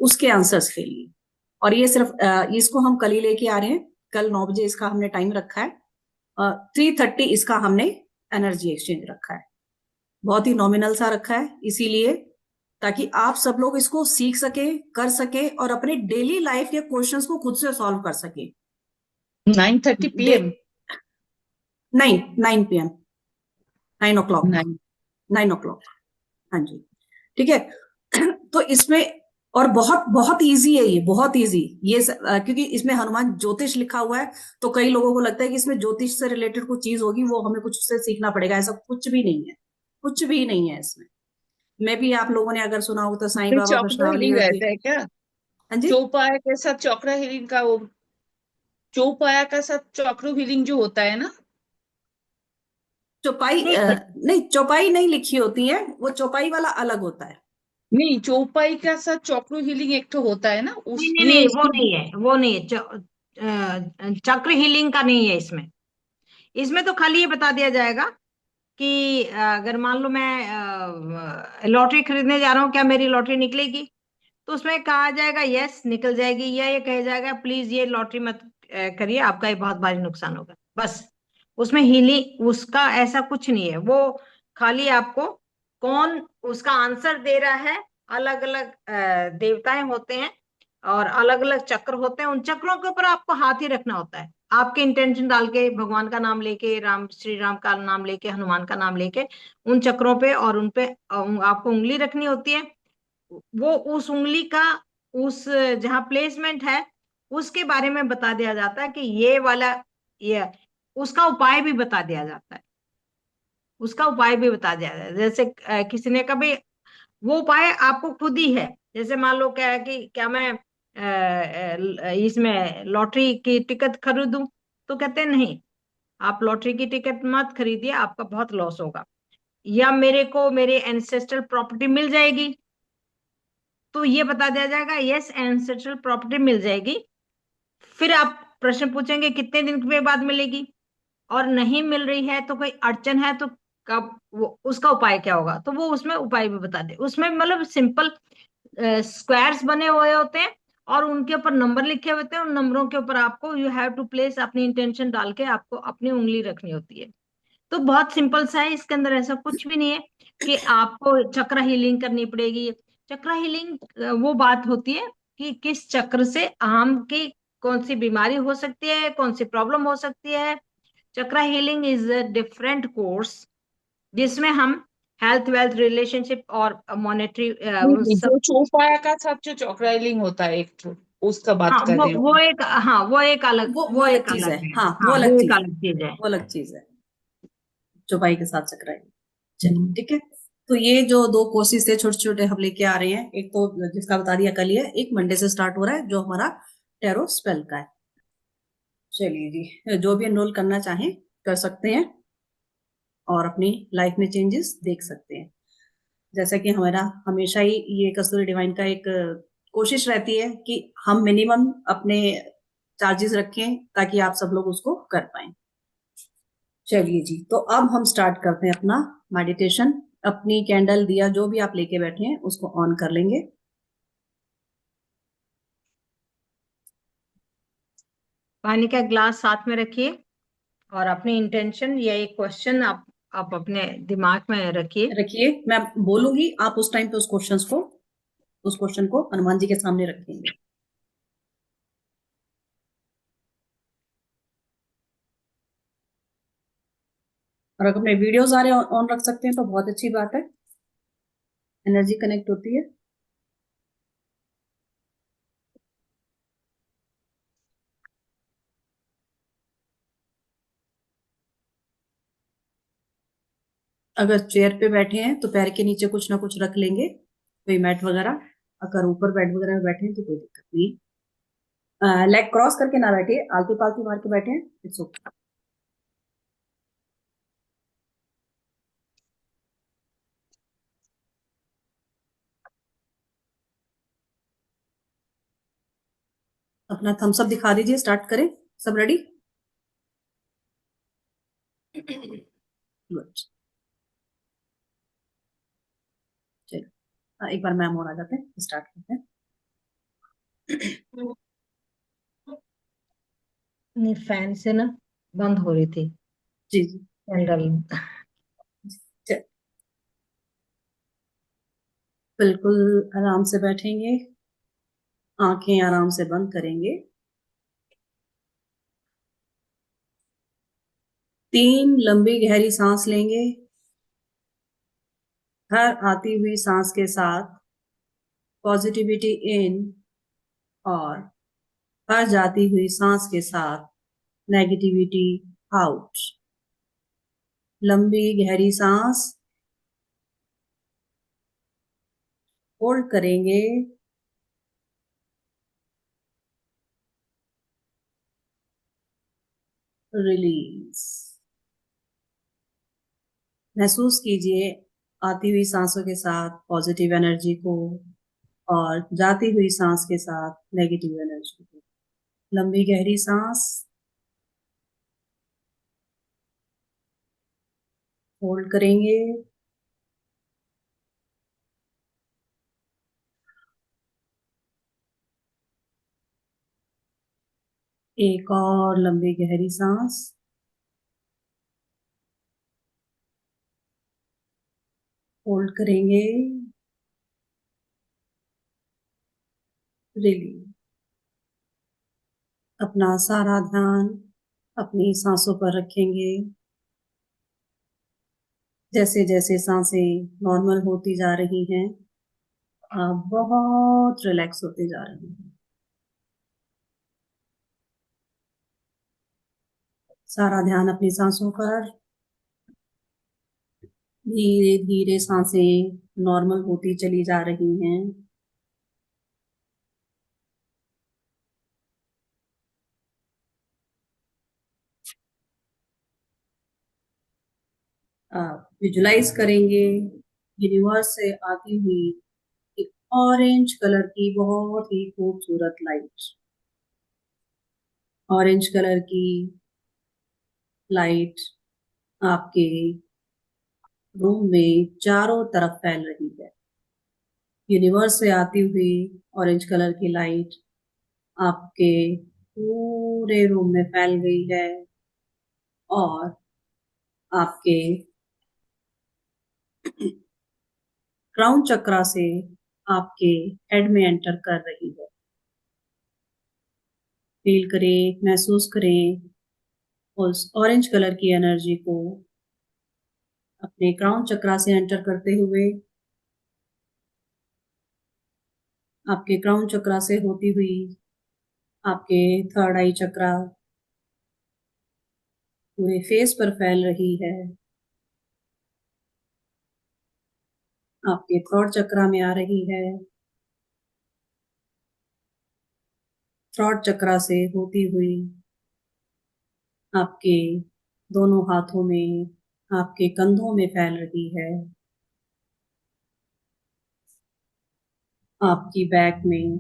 S1: उसके आंसर्स के लिए। और ये सिर्फ इसको हम कल ही लेके आ रहे हैं, कल 9 बजे इसका हमने टाइम रखा है, 3:30 इसका हमने एनर्जी एक्सचेंज रखा है, बहुत ही नॉमिनल सा रखा है, इसीलिए ताकि आप सब लोग इसको सीख सके, कर सके, और अपने डेली लाइफ के क्वेश्चंस को खुद से सॉल्व कर सके।
S3: 9:30 PM?
S1: 9 9 PM, 9 o'clock, 9 o'clock। हाँ जी, ठीक है। तो इसमें, और बहुत बहुत इजी है ये, बहुत इजी। क्योंकि इसमें हनुमान ज्योतिष लिखा हुआ है, तो कई लोगों को लगता है कि इसमें ज्योतिष से रिलेटेड कुछ चीज होगी, वो हमें कुछ से सीखना पड़ेगा। ऐसा कुछ भी नहीं है, कुछ भी नहीं है इसमें। मैं भी, आप लोगों ने अगर सुना हो तो साईं
S3: फिर
S1: बाबा
S3: चॉकरा
S1: प्रश्नावली
S3: हीलिंग
S1: होती है।
S3: रहता है क्या?
S1: हाँ जी।
S3: चौपाया के साथ चॉकरा हीलिंग का वो, चौपाया का साथ चॉकरो हीलिंग जो होता है ना?
S1: चौपाई
S2: नहीं
S1: नहीं, चौपाई नहीं लिखी होती है, वो चौपाई वाला अलग होता है।
S3: नहीं, चौपाई का साथ चॉकरो हीलिंग एक तो होता है ना,
S2: नहीं
S3: उस
S2: नहीं
S3: ये
S2: नहीं, वो
S3: इसमें।
S2: नहीं है, वो नहीं है। चक्र हीलिंग का नहीं है इसमें। इसमें तो खाली ये बता दिया जाएगा कि अगर मान लो मैं लॉटरी खरीदने जा रहा हूँ, क्या मेरी लॉटरी निकलेगी? तो उसमें कहा जाएगा यस निकल जाएगी, या ये कहा जाएगा प्लीज ये लॉटरी मत करिए, आपका ये बहुत भारी नुकसान होगा। बस उसमें हीलिंग उसका ऐसा कुछ नहीं है। वो खाली आपको कौन उसका आंसर दे रहा है। अलग अलग देवताएं होते हैं और अलग अलग चक्र होते हैं, उन चक्रों के ऊपर आपको हाथ ही रखना होता है। आपके इंटेंशन डाल के भगवान का नाम लेके, राम श्री राम का नाम लेके, हनुमान का नाम लेके उन चक्रों पे और उन पे आपको उंगली रखनी होती है। वो उस उंगली का उस जहाँ प्लेसमेंट है उसके बारे में बता दिया जाता है कि ये वाला, ये उसका उपाय भी बता दिया जाता है। उसका उपाय भी बता दिया जाता है। जैसे किसी ने कभी, वो उपाय आपको खुद ही है। जैसे मान लो क्या है कि क्या मैं इसमें लॉटरी की टिकट खरीदूं? तो कहते हैं नहीं, आप लॉटरी की टिकट मत खरीदिए, आपका बहुत लॉस होगा। या मेरे को मेरे एंसेस्ट्रल प्रॉपर्टी मिल जाएगी, तो ये बता दिया जाएगा यस एंसेस्ट्रल प्रॉपर्टी मिल जाएगी। फिर आप प्रश्न पूछेंगे कितने दिन के बाद मिलेगी, और नहीं मिल रही है तो कोई अड़चन है तो कब, वो उसका उपाय क्या होगा, तो वो उसमें उपाय भी बता दे। उसमें मतलब सिंपल स्क्वायर्स बने हुए होते हैं और उनके ऊपर नंबर लिखे हुए होते हैं। उन नंबरों के ऊपर आपको यू हैव टू प्लेस अपनी इंटेंशन डाल के आपको अपनी उंगली रखनी होती है। तो बहुत सिंपल सा है, इसके अंदर ऐसा कुछ भी नहीं है कि आपको चक्र हीलिंग करनी पड़ेगी। चक्र हीलिंग वो बात होती है कि किस चक्र से आम की कौन सी बीमारी हो सकती है, कौन सी प्रॉब्लम हो सकती है। चक्र healing is a different course जिसमें हम हेल्थ वेल्थ रिलेशनशिप और मॉनेटरी
S3: नहीं नहीं,
S2: सब।
S3: जो चौपाया का साथ जो चॉकरा हीलिंग होता है एक तो, उसका बात
S2: हाँ
S3: कर रही
S2: वो
S3: हूँ।
S2: एक, हाँ वो एक अलग,
S1: वो
S2: वो
S1: अलग
S2: एक
S1: चीज है,
S2: अलग है।
S1: हाँ वो
S2: हाँ
S1: अलग
S2: वो एक
S1: चीज है,
S2: अलग चीज है।
S1: वो अलग चीज है। चौपाई के साथ चक्राई। चलिए, ठीक है। तो ये जो दो कोर्सेज थे छोटे छोटे हम लेके आ रहे हैं, एक तो जिसका बता दिया कल ही है, एक मंडे से स्टार्ट हो रहा है जो हमारा टेरो स्पेल का है। चलिए जी, जो भी एनरोल करना चाहें कर सकते हैं और अपनी लाइफ में चेंजेस देख सकते हैं। जैसा कि हमारा हमेशा ही ये कस्तूरी डिवाइन का एक कोशिश रहती है कि हम मिनिमम अपने चार्जेस रखें ताकि आप सब लोग उसको कर पाए। चलिए जी, तो अब हम स्टार्ट करते हैं अपना मेडिटेशन। अपनी कैंडल दिया जो भी आप लेके बैठे हैं उसको ऑन कर लेंगे।
S2: पानी का ग्लास साथ में रखिए और अपनी इंटेंशन या एक क्वेश्चन आप अपने दिमाग में रखिए।
S1: रखिए, मैं बोलूंगी, आप उस टाइम पे उस क्वेश्चन को हनुमान जी के सामने रखेंगे। और अगर अपने वीडियो सारे ऑन रख सकते हैं तो बहुत अच्छी बात है, एनर्जी कनेक्ट होती है। अगर चेयर पे बैठे हैं तो पैर के नीचे कुछ ना कुछ रख लेंगे, कोई मैट वगैरह। अगर ऊपर बेड वगैरह में बैठे हैं तो कोई दिक्कत नहीं। लेग क्रॉस करके ना बैठिए, आलती पालती मार के बैठे हैं, इट्स ओके। अपना थम्स अप दिखा दीजिए, स्टार्ट करें। सब रेडी? गुड। चलिए, एक बार मैम और आ जाते हैं, स्टार्ट करते हैं।
S2: नहीं, फैन से ना बंद हो रही थी
S1: जी जी।
S2: कैंडल।
S1: चल, बिल्कुल आराम से बैठेंगे, आंखें आराम से बंद करेंगे। 3 लंबी गहरी सांस लेंगे। हर आती हुई सांस के साथ पॉजिटिविटी इन, और हर जाती हुई सांस के साथ नेगेटिविटी आउट। लंबी गहरी सांस होल्ड करेंगे। रिलीज। महसूस कीजिए आती हुई सांसों के साथ पॉजिटिव एनर्जी को, और जाती हुई सांस के साथ नेगेटिव एनर्जी को। लंबी गहरी सांस होल्ड करेंगे। एक और लंबी गहरी सांस होल्ड करेंगे। रिलीज। अपना सारा ध्यान अपनी सांसों पर रखेंगे। जैसे जैसे सांसें नॉर्मल होती जा रही हैं, आप बहुत रिलैक्स होते जा रहे हैं। सारा ध्यान अपनी सांसों पर। धीरे धीरे सांसें नॉर्मल होती चली जा रही हैं। आप विजुलाइज करेंगे यूनिवर्स से आती हुई एक ऑरेंज कलर की बहुत ही खूबसूरत लाइट। ऑरेंज कलर की लाइट आपके रूम में चारों तरफ फैल रही है। यूनिवर्स से आती हुई ऑरेंज कलर की लाइट आपके पूरे रूम में फैल गई है, और आपके क्राउन चक्रा से आपके हेड में एंटर कर रही है। फील करें, महसूस करें उस ऑरेंज कलर की एनर्जी को अपने क्राउन चक्रा से एंटर करते हुए, आपके क्राउन चक्रा से होती हुई आपके थर्ड आई चक्रा पूरे फेस पर फैल रही है। आपके थ्रोट चक्रा में आ रही है। थ्रोट चक्रा से होती हुई आपके दोनों हाथों में, आपके कंधों में फैल रही है। आपकी बैक में,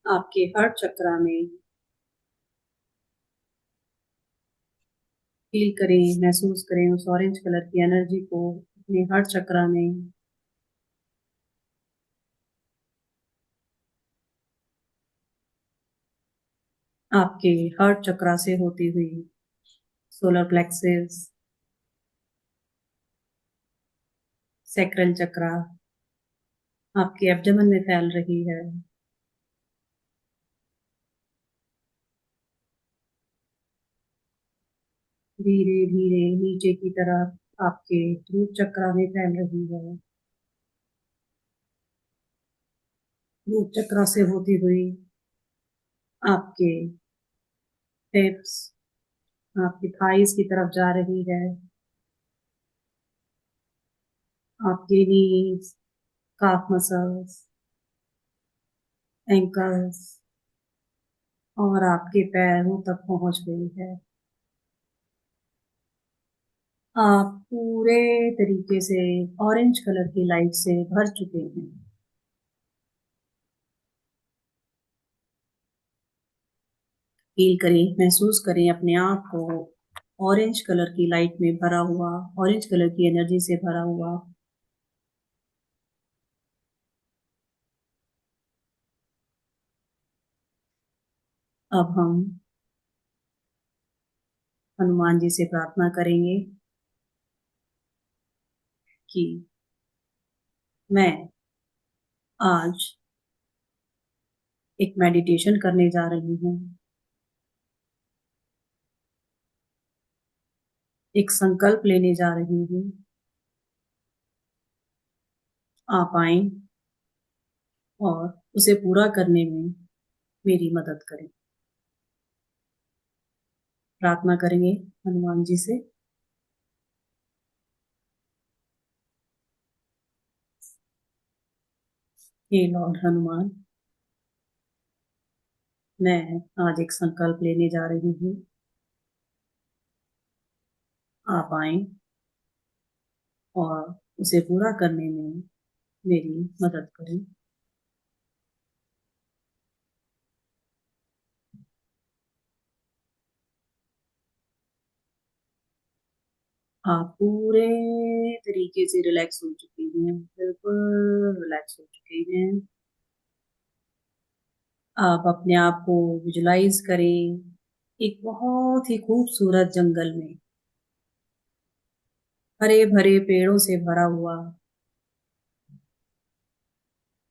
S1: आपके हार्ट चक्रा में। फील करें, महसूस करें उस ऑरेंज कलर की एनर्जी को अपने हार्ट चक्रा में। आपके हार्ट चक्रा से होती हुई सोलर प्लेक्सस, सैक्रल चक्रा आपके एब्डोमेन में फैल रही है। धीरे धीरे नीचे की तरफ आपके रूट चक्रा में फैल रही है। रूट चक्रा से होती हुई आपके हिप्स, आपकी थाइस की तरफ जा रही है। आपके नीज, काफ मसल्स, एंकल्स और आपके पैरों तक पहुंच गई है। आप पूरे तरीके से ऑरेंज कलर की लाइट से भर चुके हैं। फील करें, महसूस करें अपने आप को ऑरेंज कलर की लाइट में भरा हुआ, ऑरेंज कलर की एनर्जी से भरा हुआ। अब हम हनुमान जी से प्रार्थना करेंगे कि मैं आज एक मेडिटेशन करने जा रही हूँ। एक संकल्प लेने जा रही हूँ। आप आए और उसे पूरा करने में मेरी मदद करें। प्रार्थना करेंगे हनुमान जी से। हे लॉर्ड हनुमान, मैं आज एक संकल्प लेने जा रही हूँ। आप आए और उसे पूरा करने में मेरी मदद करें। आप पूरे तरीके से रिलैक्स हो चुकी हैं, बिल्कुल रिलैक्स हो चुकी हैं। आप अपने आप को विजुलाइज करें एक बहुत ही खूबसूरत जंगल में, हरे भरे पेड़ों से भरा हुआ,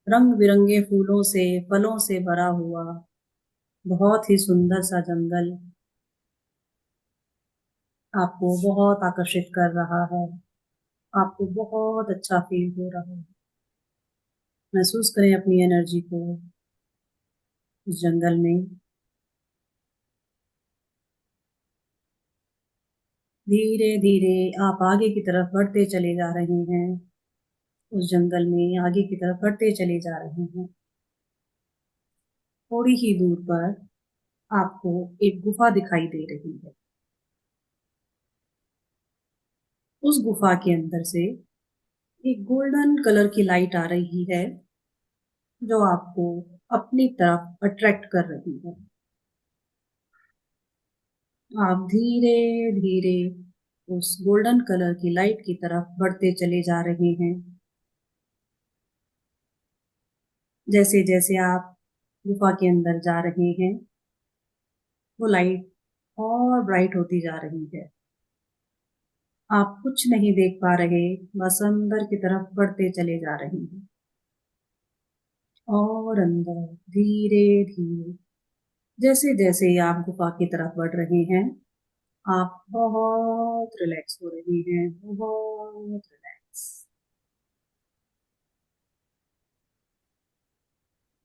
S1: रंग बिरंगे फूलों से फलों से भरा हुआ बहुत ही सुंदर सा जंगल आपको बहुत आकर्षित कर रहा है। आपको बहुत अच्छा फील हो रहा है। महसूस करें अपनी एनर्जी को इस जंगल में। धीरे धीरे आप आगे की तरफ बढ़ते चले जा रहे हैं। उस जंगल में आगे की तरफ बढ़ते चले जा रहे हैं। थोड़ी ही दूर पर आपको एक गुफा दिखाई दे रही है। उस गुफा के अंदर से एक गोल्डन कलर की लाइट आ रही है जो आपको अपनी तरफ अट्रैक्ट कर रही है। आप धीरे धीरे उस गोल्डन कलर की लाइट की तरफ बढ़ते चले जा रहे हैं। जैसे जैसे आप गुफा के अंदर जा रहे हैं, वो लाइट और ब्राइट होती जा रही है। आप कुछ नहीं देख पा रहे, बस अंदर की तरफ बढ़ते चले जा रहे हैं और अंदर धीरे धीरे। जैसे जैसे आप गुफा की तरफ बढ़ रहे हैं, आप बहुत रिलैक्स हो रहे हैं, बहुत रिलैक्स।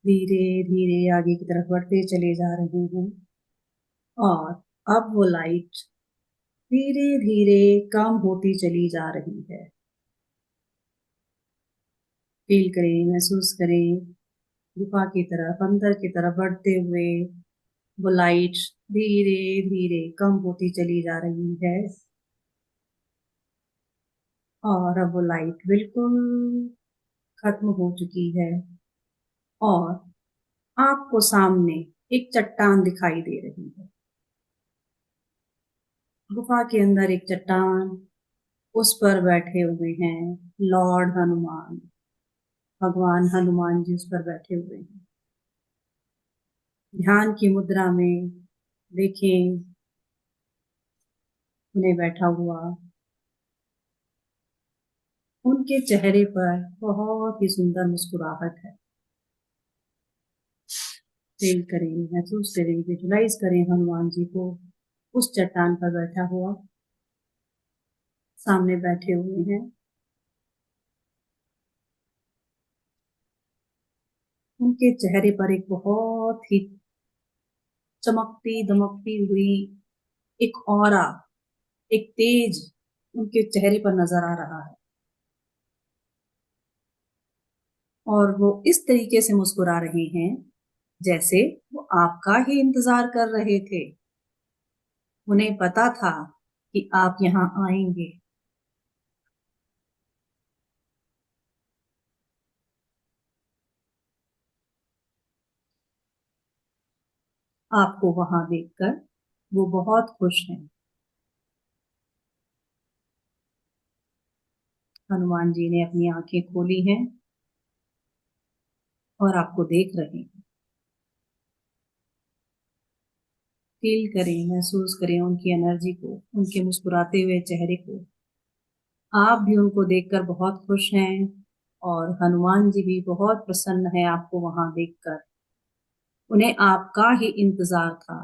S1: धीरे धीरे आगे की तरफ बढ़ते चले जा रहे हैं और अब वो लाइट धीरे धीरे कम होती चली जा रही है। फील करें, महसूस करें गुफा की तरफ अंदर की तरफ बढ़ते हुए वो लाइट धीरे धीरे कम होती चली जा रही है और अब वो लाइट बिल्कुल खत्म हो चुकी है और आपको सामने एक चट्टान दिखाई दे रही है। गुफा के अंदर एक चट्टान, उस पर बैठे हुए हैं लॉर्ड हनुमान। भगवान हनुमान जी उस पर बैठे हुए हैं ध्यान की मुद्रा में। देखें उन्हें बैठा हुआ, उनके चेहरे पर बहुत ही सुंदर मुस्कुराहट है। फील करें, महसूस करें, विजुलाइज करें हनुमान जी को उस चट्टान पर बैठा हुआ, सामने बैठे हुए हैं। उनके चेहरे पर एक बहुत ही चमकती दमकती हुई एक ऑरा, एक तेज उनके चेहरे पर नजर आ रहा है और वो इस तरीके से मुस्कुरा रहे हैं जैसे वो आपका ही इंतजार कर रहे थे। उन्हें पता था कि आप यहाँ आएंगे। आपको वहां देखकर वो बहुत खुश हैं। हनुमान जी ने अपनी आंखें खोली हैं और आपको देख रहे हैं। फील करें, महसूस करें उनकी एनर्जी को, उनके मुस्कुराते हुए चेहरे को। आप भी उनको देखकर बहुत खुश हैं और हनुमान जी भी बहुत प्रसन्न है आपको वहां देखकर। उन्हें आपका ही इंतजार था।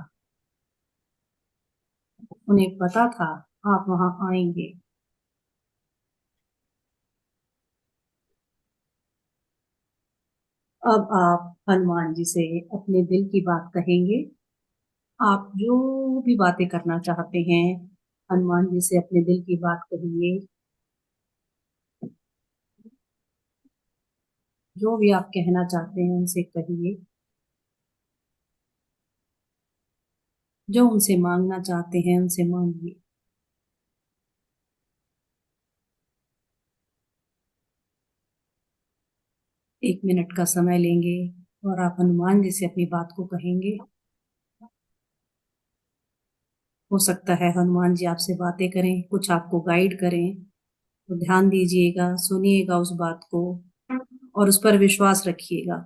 S1: उन्हें पता था आप वहां आएंगे। अब आप हनुमान जी से अपने दिल की बात कहेंगे। आप जो भी बातें करना चाहते हैं, हनुमान जी से अपने दिल की बात कहिए। जो भी आप कहना चाहते हैं उनसे कहिए। जो उनसे मांगना चाहते हैं उनसे मांगिए। 1 मिनट का समय लेंगे और आप हनुमान जी से अपनी बात को कहेंगे। हो सकता है हनुमान जी आपसे बातें करें, कुछ आपको गाइड करें, तो ध्यान दीजिएगा, सुनिएगा उस बात को और उस पर विश्वास रखिएगा।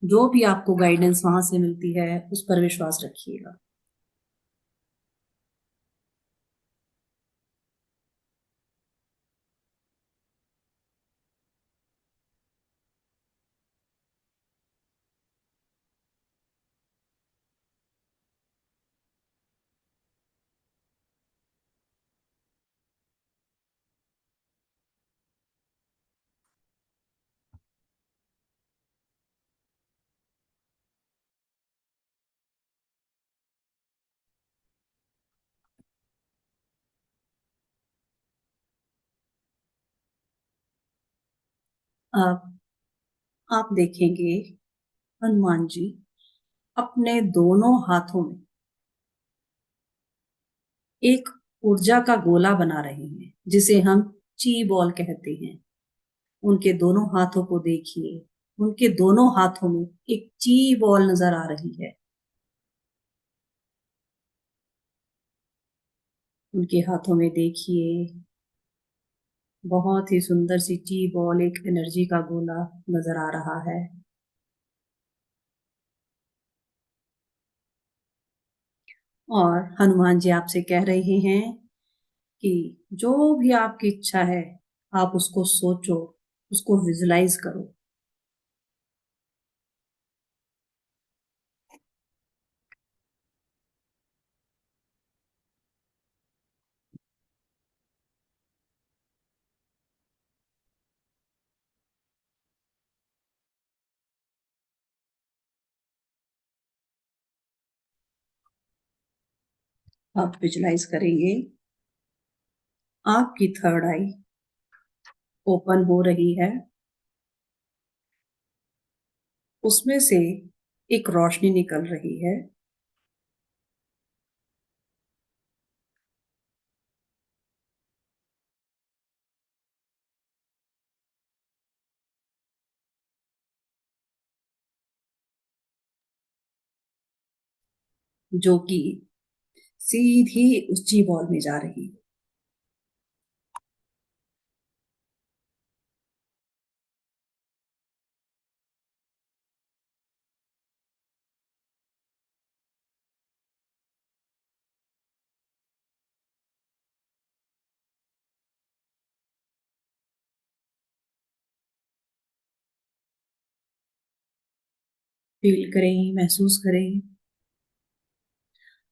S1: जो भी आपको गाइडेंस वहां से मिलती है उस पर विश्वास रखिएगा। अब आप देखेंगे हनुमान जी अपने दोनों हाथों में एक ऊर्जा का गोला बना रहे हैं, जिसे हम ची बॉल कहते हैं। उनके दोनों हाथों को देखिए। उनके दोनों हाथों में एक ची बॉल नजर आ रही है। उनके हाथों में देखिए, बहुत ही सुंदर सी ची बॉल, एक एनर्जी का गोला नजर आ रहा है। और हनुमान जी आपसे कह रहे हैं कि जो भी आपकी इच्छा है, आप उसको सोचो, उसको विजुलाइज करो। आप विजुलाइज करेंगे आपकी थर्ड आई ओपन हो रही है। उसमें से एक रोशनी निकल रही है, जो कि सीधी उस ची बॉल में जा रही है। फील करें, महसूस करें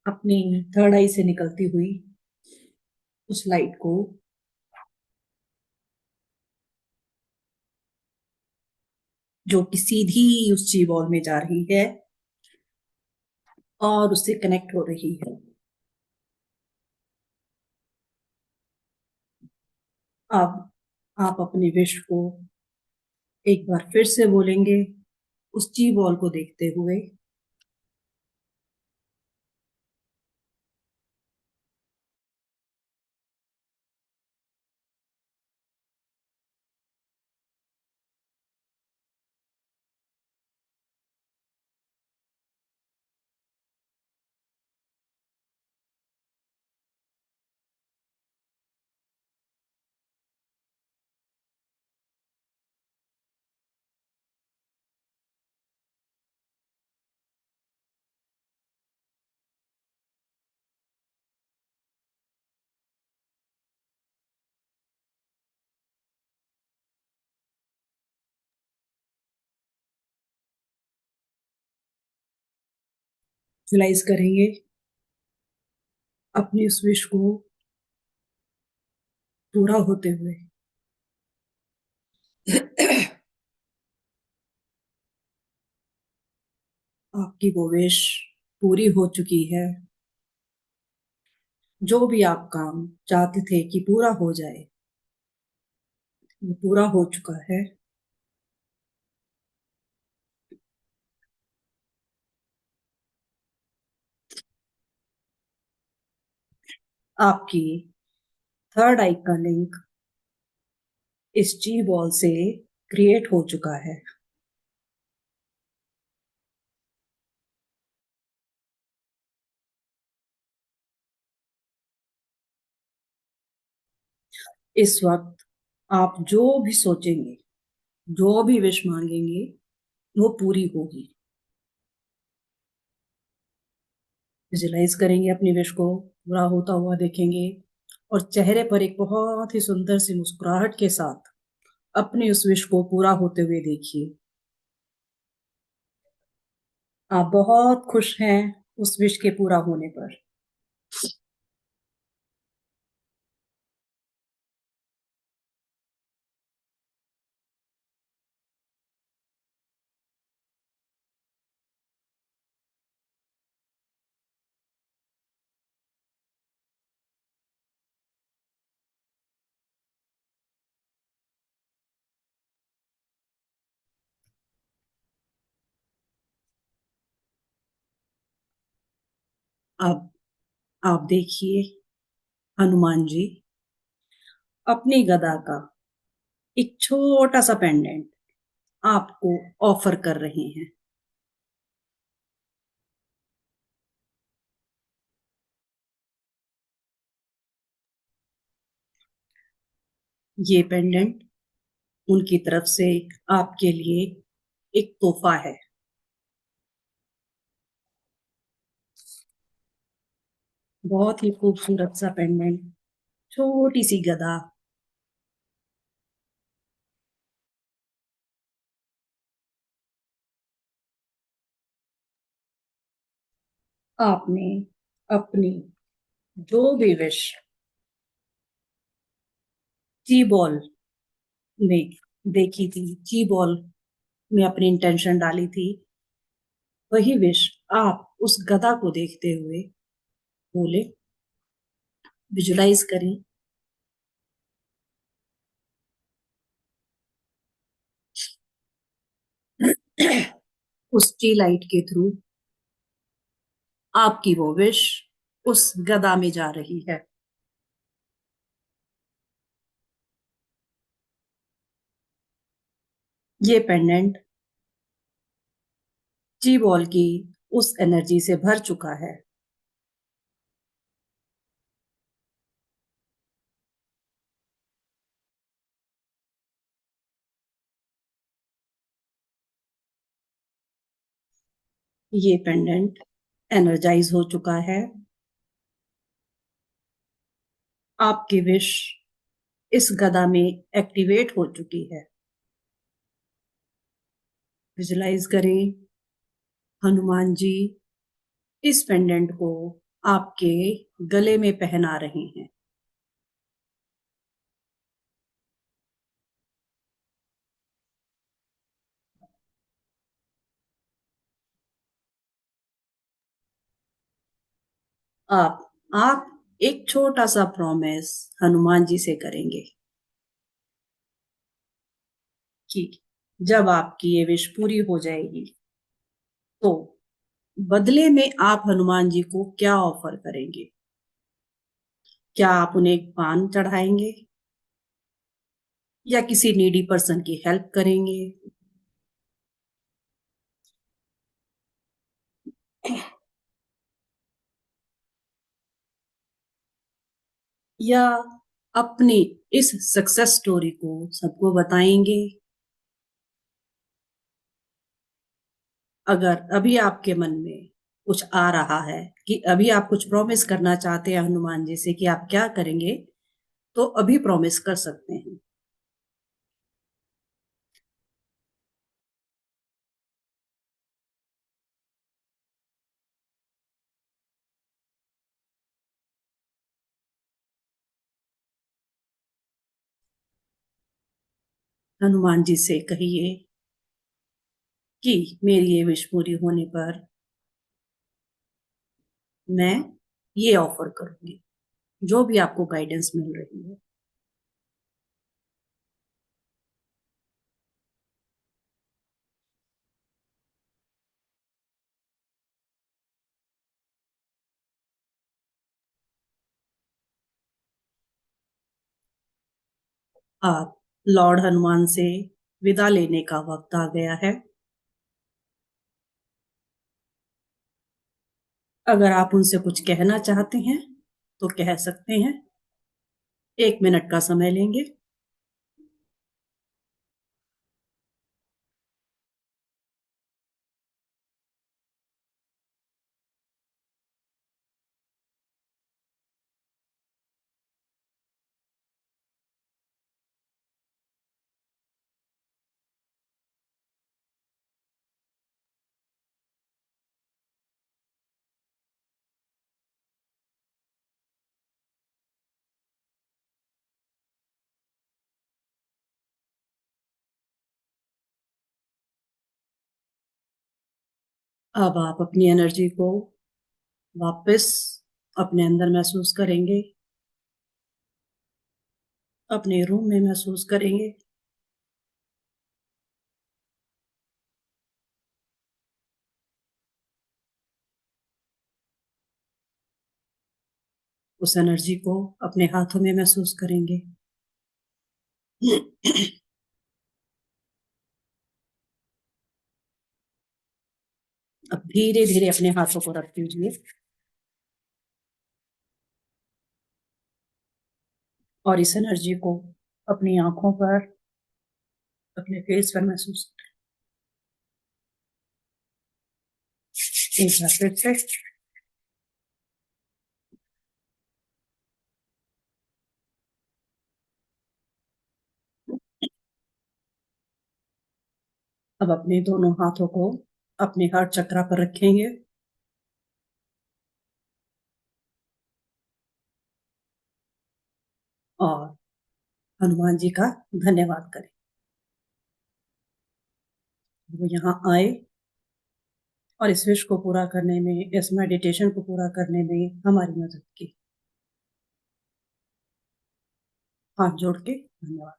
S1: अपनी थर्ड आई से निकलती हुई उस लाइट को, जो कि सीधी उस ची बॉल में जा रही है और उससे कनेक्ट हो रही है। अब आप अपने विश को एक बार फिर से बोलेंगे, उस ची बॉल को देखते हुए। विजुलाइज करेंगे अपनी उस विश को पूरा होते हुए आपकी वो विश पूरी हो चुकी है। जो भी आप काम चाहते थे कि पूरा हो जाए, वो पूरा हो चुका है। आपकी थर्ड आई का लिंक इस जी बॉल से क्रिएट हो चुका है। इस वक्त आप जो भी सोचेंगे, जो भी विश मांगेंगे, वो पूरी होगी। विजुलाइज करेंगे अपनी विश को पूरा होता हुआ देखेंगे, और चेहरे पर एक बहुत ही सुंदर सी मुस्कुराहट के साथ अपनी उस विश को पूरा होते हुए देखिए। आप बहुत खुश हैं उस विश के पूरा होने पर। अब आप देखिए, हनुमान जी अपनी गदा का एक छोटा सा पेंडेंट आपको ऑफर कर रहे हैं। ये पेंडेंट उनकी तरफ से आपके लिए एक तोहफा है। बहुत ही खूबसूरत सा पेंडेंट, छोटी सी गदा। आपने अपनी जो भी विश टी बॉल में देखी थी, टी बॉल में अपनी इंटेंशन डाली थी, वही विश आप उस गदा को देखते हुए बोले। विजुलाइज करें। उस टी लाइट के थ्रू आपकी वो विश उस गदा में जा रही है। ये पेंडेंट टी बॉल की उस एनर्जी से भर चुका है। ये पेंडेंट एनर्जाइज हो चुका है। आपकी विश इस गदा में एक्टिवेट हो चुकी है। विजुलाइज करें, हनुमान जी इस पेंडेंट को आपके गले में पहना रहे हैं। आप एक छोटा सा प्रॉमिस हनुमान जी से करेंगे कि जब आपकी ये विश पूरी हो जाएगी, तो बदले में आप हनुमान जी को क्या ऑफर करेंगे? क्या आप उन्हें एक पान चढ़ाएंगे, या किसी नीडी पर्सन की हेल्प करेंगे, या अपनी इस सक्सेस स्टोरी को सबको बताएंगे? अगर अभी आपके मन में कुछ आ रहा है कि अभी आप कुछ प्रॉमिस करना चाहते हैं हनुमान जी से कि आप क्या करेंगे, तो अभी प्रॉमिस कर सकते हैं। हनुमान जी से कहिए कि मेरी ये विश पूरी होने पर मैं ये ऑफर करूंगी, जो भी आपको गाइडेंस मिल रही है। आप लॉर्ड हनुमान से विदा लेने का वक्त आ गया है। अगर आप उनसे कुछ कहना चाहते हैं तो कह सकते हैं। 1 मिनट का समय लेंगे। अब आप अपनी एनर्जी को वापस अपने अंदर महसूस करेंगे, अपने रूम में महसूस करेंगे। उस एनर्जी को अपने हाथों में महसूस करेंगे। अब धीरे धीरे अपने हाथों को रख दीजिए और इस एनर्जी को अपनी आंखों पर, अपने फेस पर महसूस करें। एक बार फिर से। अब अपने दोनों हाथों को अपने हार्ट चक्रा पर रखेंगे और हनुमान जी का धन्यवाद करें। वो यहाँ आए और इस विश को पूरा करने में, इस मेडिटेशन को पूरा करने में हमारी मदद की। हाथ जोड़ के धन्यवाद।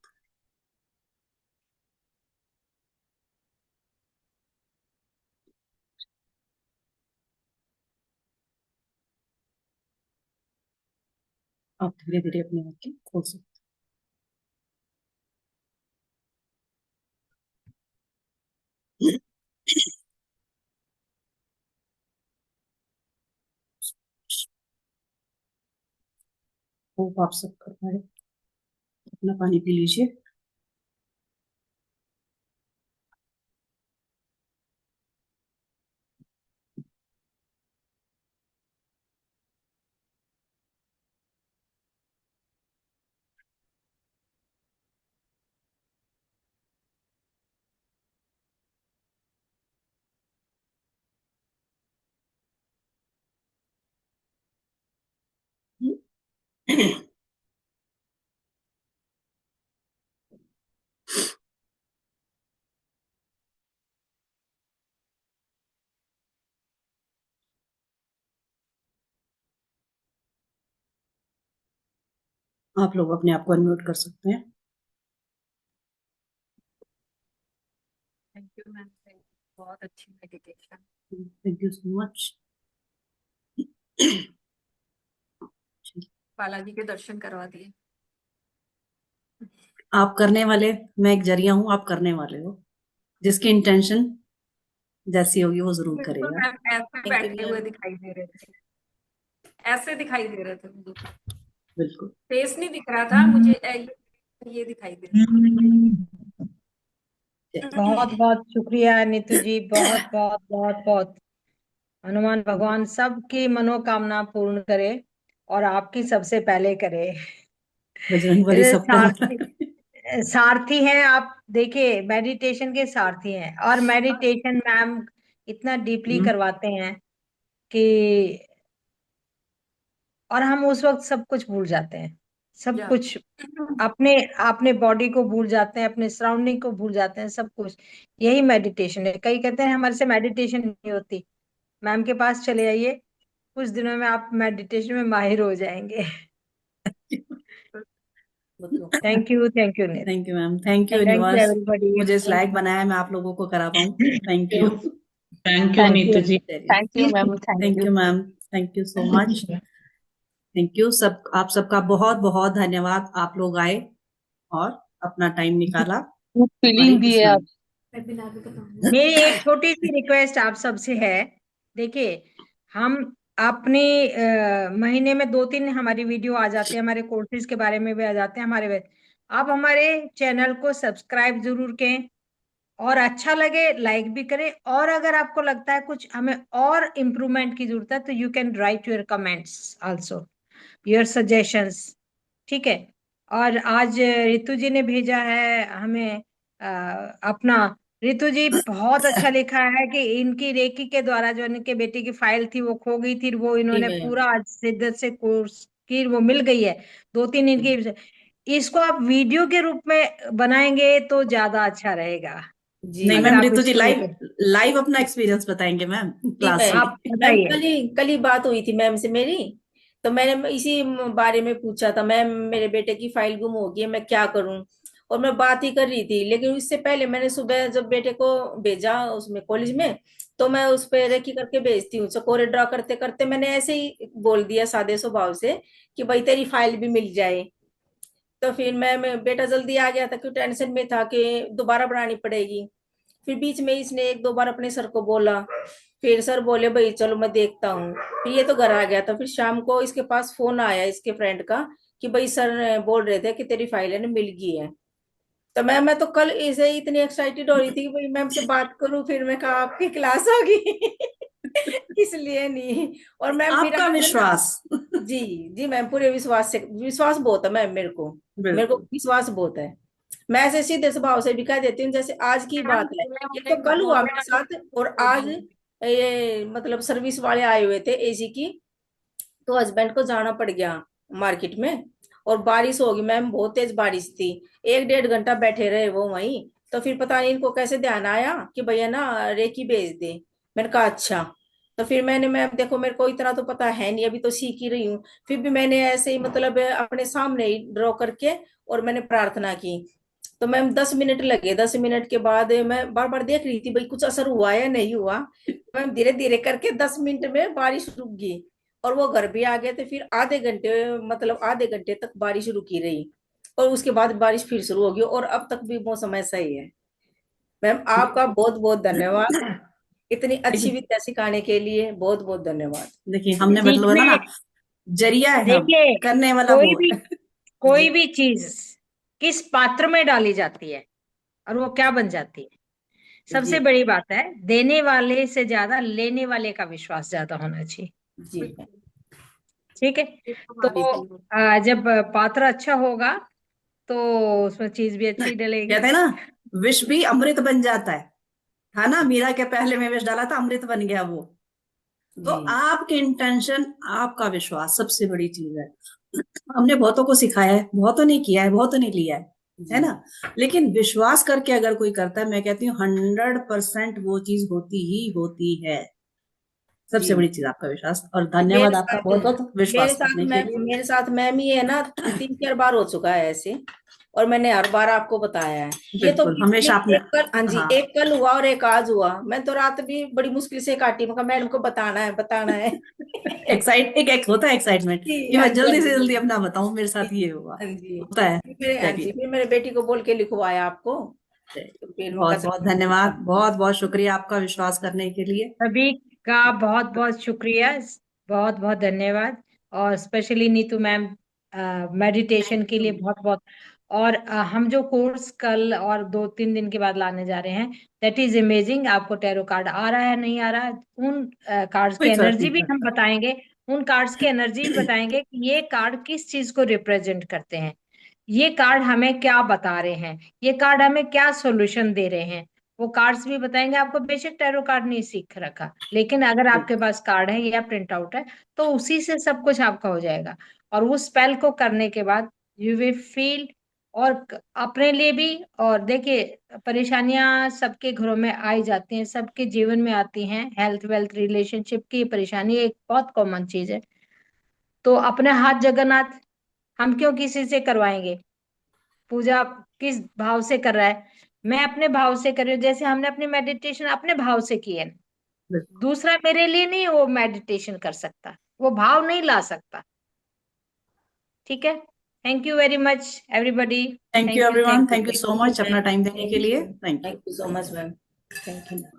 S1: आप धीरे धीरे अपनी आंखें खोल सकते हैं। होप आप सब कर पाए। अपना पानी पी लीजिए। आप लोग अपने आप को अनम्यूट कर सकते हैं।
S4: थैंक यू मैम, बहुत अच्छी meditation.
S1: Thank you so much.
S4: Balaji के दर्शन करवा दिए।
S1: आप करने वाले, मैं एक जरिया हूं, आप करने वाले हो। जिसकी इंटेंशन जैसी होगी वो जरूर
S4: बिल्कुल
S1: करेगा।
S4: मैम, ऐसे बैठे हुए दिखाई दे रहे थे, ऐसे दिखाई दे रहे थे मुझे।
S1: बिल्कुल।
S4: फेस नहीं दिख रहा था मुझे, ये दिखाई दे रहा था।
S2: बहुत बहुत शुक्रिया नीतू जी, बहुत बहुत बहुत बहुत। हनुमान भगवान सबकी मनोकामना पूर्ण करे और आपकी सबसे पहले करे।
S1: बजरंगबली
S2: ये
S1: सबका
S2: सारथी,
S1: होता है।
S2: सारथी हैं आप, देखिए मेडिटेशन के सारथी हैं। और मेडिटेशन मैम इतना डीपली करवाते हैं कि और हम उस वक्त सब कुछ भूल जाते हैं। सब
S4: जा
S2: कुछ अपने अपने बॉडी को भूल जाते हैं, अपने सराउंडिंग को भूल जाते हैं, सब कुछ। यही मेडिटेशन है। कई कहते हैं हमारे से मेडिटेशन नहीं होती। मैम के पास चले आइए, कुछ दिनों में आप मेडिटेशन में माहिर हो जाएंगे। थैंक यू नीत।
S1: Thank you ma'am, thank you
S2: thank you
S1: universe,
S2: everybody.
S1: मुझे इस लायक बनाया, मैं आप लोगों को करा पाऊँ। Thank you.
S3: Thank you
S2: thank
S3: Neetu
S2: you.
S3: जी।
S1: चलिए,
S2: thank you ma'am. Thank
S1: thank
S2: you.
S1: You ma'am, thank you so much. Thank you सब, आप सबका बहुत बहुत धन्यवाद, आप लोग आए और अपना टाइम निकाला हमारे
S3: फीलिंग भी
S1: इस
S3: है आप।
S4: वेबिनार भी बताऊंगी।
S2: मेरी एक छोटी सी रिक्वेस्ट आप सबसे है। देखिए, हम अपने महीने में 2-3 हमारी वीडियो आ जाती है, हमारे कोर्सेज के बारे में भी आ जाते हैं हमारे। आप हमारे चैनल को सब्सक्राइब जरूर करें, और अच्छा लगे लाइक भी करें, और अगर आपको लगता है कुछ हमें और इम्प्रूवमेंट की जरूरत है तो you can write your comments also, your suggestions. ठीक है। और आज रितु जी ने भेजा है हमें अपना। रितु जी बहुत अच्छा लिखा है कि इनकी रेकी के द्वारा जो इनके बेटी की फाइल थी वो खो गई थी, वो इन्होंने पूरा आज शिद्दत से कोर्स की, वो मिल गई है। 2-3 इनकी, इसको आप वीडियो के रूप में बनाएंगे तो ज्यादा अच्छा रहेगा।
S1: नहीं
S2: अगर
S1: मैम,
S2: आप
S1: रितु जी
S2: इसको
S1: लाइव
S2: लेके,
S1: लाइव अपना एक्सपीरियंस बताएंगे मैम
S5: जी
S1: क्लास
S5: मैम।
S1: में।
S2: आप
S5: मैम
S2: बताइए।
S5: कल ही बात हुई थी मैम से मेरी। तो मैंने इसी बारे में पूछा था, मैम मेरे बेटे की फाइल गुम हो गई है, मैं क्या करूं। और मैं बात ही कर रही थी, लेकिन इससे पहले मैंने सुबह जब बेटे को भेजा उसमें कॉलेज में, तो मैं उस पे रेकी करके भेजती हूँ, चकोरे ड्रा करते करते मैंने ऐसे ही बोल दिया सादे स्वभाव से कि भाई तेरी फाइल भी मिल जाए। तो फिर मैं बेटा जल्दी आ गया था, क्यों टेंशन में था कि दोबारा बनानी पड़ेगी। फिर बीच में इसने 1-2 बार अपने सर को बोला। फिर सर बोले भाई चलो मैं देखता हूँ। फिर ये तो घर आ गया था। फिर शाम को इसके पास फोन आया इसके फ्रेंड का कि भाई सर बोल रहे थे कि तेरी फाइल है ना मिल गई है। तो मैं तो कल इसे इतनी एक्साइटेड हो रही थी कि भाई मैम से बात करूं, फिर मैं कहा आपकी क्लास होगी। इसलिए नहीं। और मैम फिर
S1: आपका
S5: आज ना,
S1: विश्वास।
S5: जी जी मैम, पूरे विश्वास से, विश्वास बहुत है मैम मेरे को
S1: बिल्कुल।
S5: विश्वास बहुत है। मैं ऐसे सीधे स्वभाव से भी कह देती हूँ, जैसे आज की बात है, ये तो कल हुआ मेरे साथ। और आज ये मतलब सर्विस वाले आए हुए थे एसी की, तो हस्बैंड को जाना पड़ गया मार्केट में। और बारिश होगी मैम, बहुत तेज बारिश थी। 1-1.5 घंटा बैठे रहे वो वहीं। तो फिर पता नहीं इनको कैसे ध्यान आया कि भैया ना रेकी भेज दे। मैंने कहा अच्छा। तो फिर मैंने, मैम देखो मेरे को इतना तो पता है नहीं, अभी तो सीख ही रही हूँ। फिर भी मैंने ऐसे ही मतलब अपने सामने ही ड्रॉ करके और मैंने प्रार्थना की। तो मैम 10 मिनट लगे। 10 मिनट के बाद मैं बार बार देख रही थी भाई कुछ असर हुआ या नहीं हुआ। मैम धीरे धीरे करके 10 मिनट में बारिश रुक गई। और वो घर भी आ गए थे। फिर आधे घंटे, मतलब आधे घंटे तक बारिश रुकी रही। और उसके बाद बारिश फिर शुरू होगी, और अब तक भी मौसम ऐसा ही है। मैम आपका बहुत बहुत धन्यवाद, इतनी अच्छी
S1: देखिए,
S5: विद्या सिखाने के लिए बहुत बहुत धन्यवाद।
S1: देखिए हमने मतलब है
S2: सीखने,
S1: ना, जरिया है हम,
S2: देखिए,
S1: करने वाला
S2: कोई
S1: वो
S2: भी
S1: है।
S2: कोई
S5: जी
S2: भी चीज किस पात्र में डाली जाती है और वो क्या बन जाती है। सबसे
S5: जी
S2: बड़ी बात है, देने वाले से ज्यादा लेने वाले का विश्वास ज्यादा होना चाहिए।
S5: जी
S2: ठीक है। तो जब पात्र अच्छा होगा तो उसमें चीज भी अच्छी डलेगी।
S1: कहते हैं ना, विष भी अमृत बन जाता है ना। मीरा के पहले में विष डाला था, अमृत बन गया वो। तो
S5: जी
S1: आपकी इंटेंशन, आपका विश्वास सबसे बड़ी चीज है। हमने बहुतों को सिखाया है, बहुतों ने किया है, बहुतों ने लिया है
S5: जी
S1: ना। लेकिन विश्वास करके अगर कोई करता है, मैं कहती हूँ 100% वो चीज होती ही होती है। सबसे
S5: जी
S1: बड़ी चीज आपका विश्वास, और
S5: मेरे
S1: धन्यवाद आपका
S5: साथ
S1: बहुत बहुत विश्वास करने के लिए।
S5: मेरे साथ मैम ही है ना, 3-4 बार हो चुका है ऐसे। और मैंने हर बार आपको बताया है। ये तो
S1: बिल्कुल,
S5: बीच में
S1: हमेशा आपने,
S5: एक कल, हाँ जी,
S1: हाँ,
S5: एक कल हुआ और एक आज हुआ। मैं तो रात भी बड़ी मुश्किल से काटी, मैं कहा मैडम को बताना है बताना है।
S1: एक होता है एक्साइटमेंट
S5: जी
S1: कि
S5: हाँ
S1: मैं
S5: जी हाँ
S1: जल्दी से जल्दी
S5: जी
S1: अपना बताऊं, मेरे
S5: हाँ
S1: साथ ये हुआ,
S5: जी।
S1: होता है।
S5: हाँ जी,
S1: चलिए,
S5: फिर मेरे बेटी को बोल के लिखवाया आपको। तो फिर मैं
S1: बहुत बहुत धन्यवाद,
S5: कहा
S1: बहुत बहुत शुक्रिया आपका विश्वास करने के लिए।
S2: सभी का बहुत बहुत शुक्रिया, बहुत बहुत धन्यवाद। और स्पेशली नीतू मैम, मेडिटेशन के लिए बहुत बहुत। और हम जो कोर्स कल और 2-3 दिन के बाद लाने जा रहे हैं, दैट इज अमेजिंग। आपको टैरो कार्ड आ रहा है नहीं आ रहा है, उन कार्ड्स की
S1: कोई फर्क
S2: एनर्जी
S1: नहीं
S2: भी हम
S1: पड़ता।
S2: बताएंगे। उन कार्ड्स की एनर्जी भी बताएंगे कि ये कार्ड किस चीज को रिप्रेजेंट करते हैं, ये कार्ड हमें क्या बता रहे हैं, ये कार्ड हमें क्या सॉल्यूशन दे रहे हैं। वो कार्ड्स भी बताएंगे आपको। बेशक टैरो कार्ड नहीं सीख रखा, लेकिन अगर आपके पास कार्ड है या प्रिंट आउट है तो उसी से सब कुछ आपका हो जाएगा। और उस स्पेल को करने के बाद यू विल फील, और अपने लिए भी। और देखिए, परेशानियां सबके घरों में आई जाती हैं, सबके जीवन में आती हैं। हेल्थ वेल्थ रिलेशनशिप की परेशानी एक बहुत कॉमन चीज है। तो अपने हाथ जगन्नाथ हम क्यों किसी से करवाएंगे? पूजा किस भाव से कर रहा है? मैं अपने भाव से कर रही हूँ। जैसे हमने अपनी मेडिटेशन अपने भाव से की है,
S1: बिल्कुल।
S2: दूसरा मेरे लिए नहीं वो मेडिटेशन कर सकता, वो भाव नहीं ला सकता। ठीक है। Thank you very much everybody.
S1: Thank you
S2: thank you,
S1: everyone,
S2: thank you.
S1: Thank you so much अपना टाइम देने के लिए। Thank you.
S5: Thank you so much ma'am.
S1: Thank you.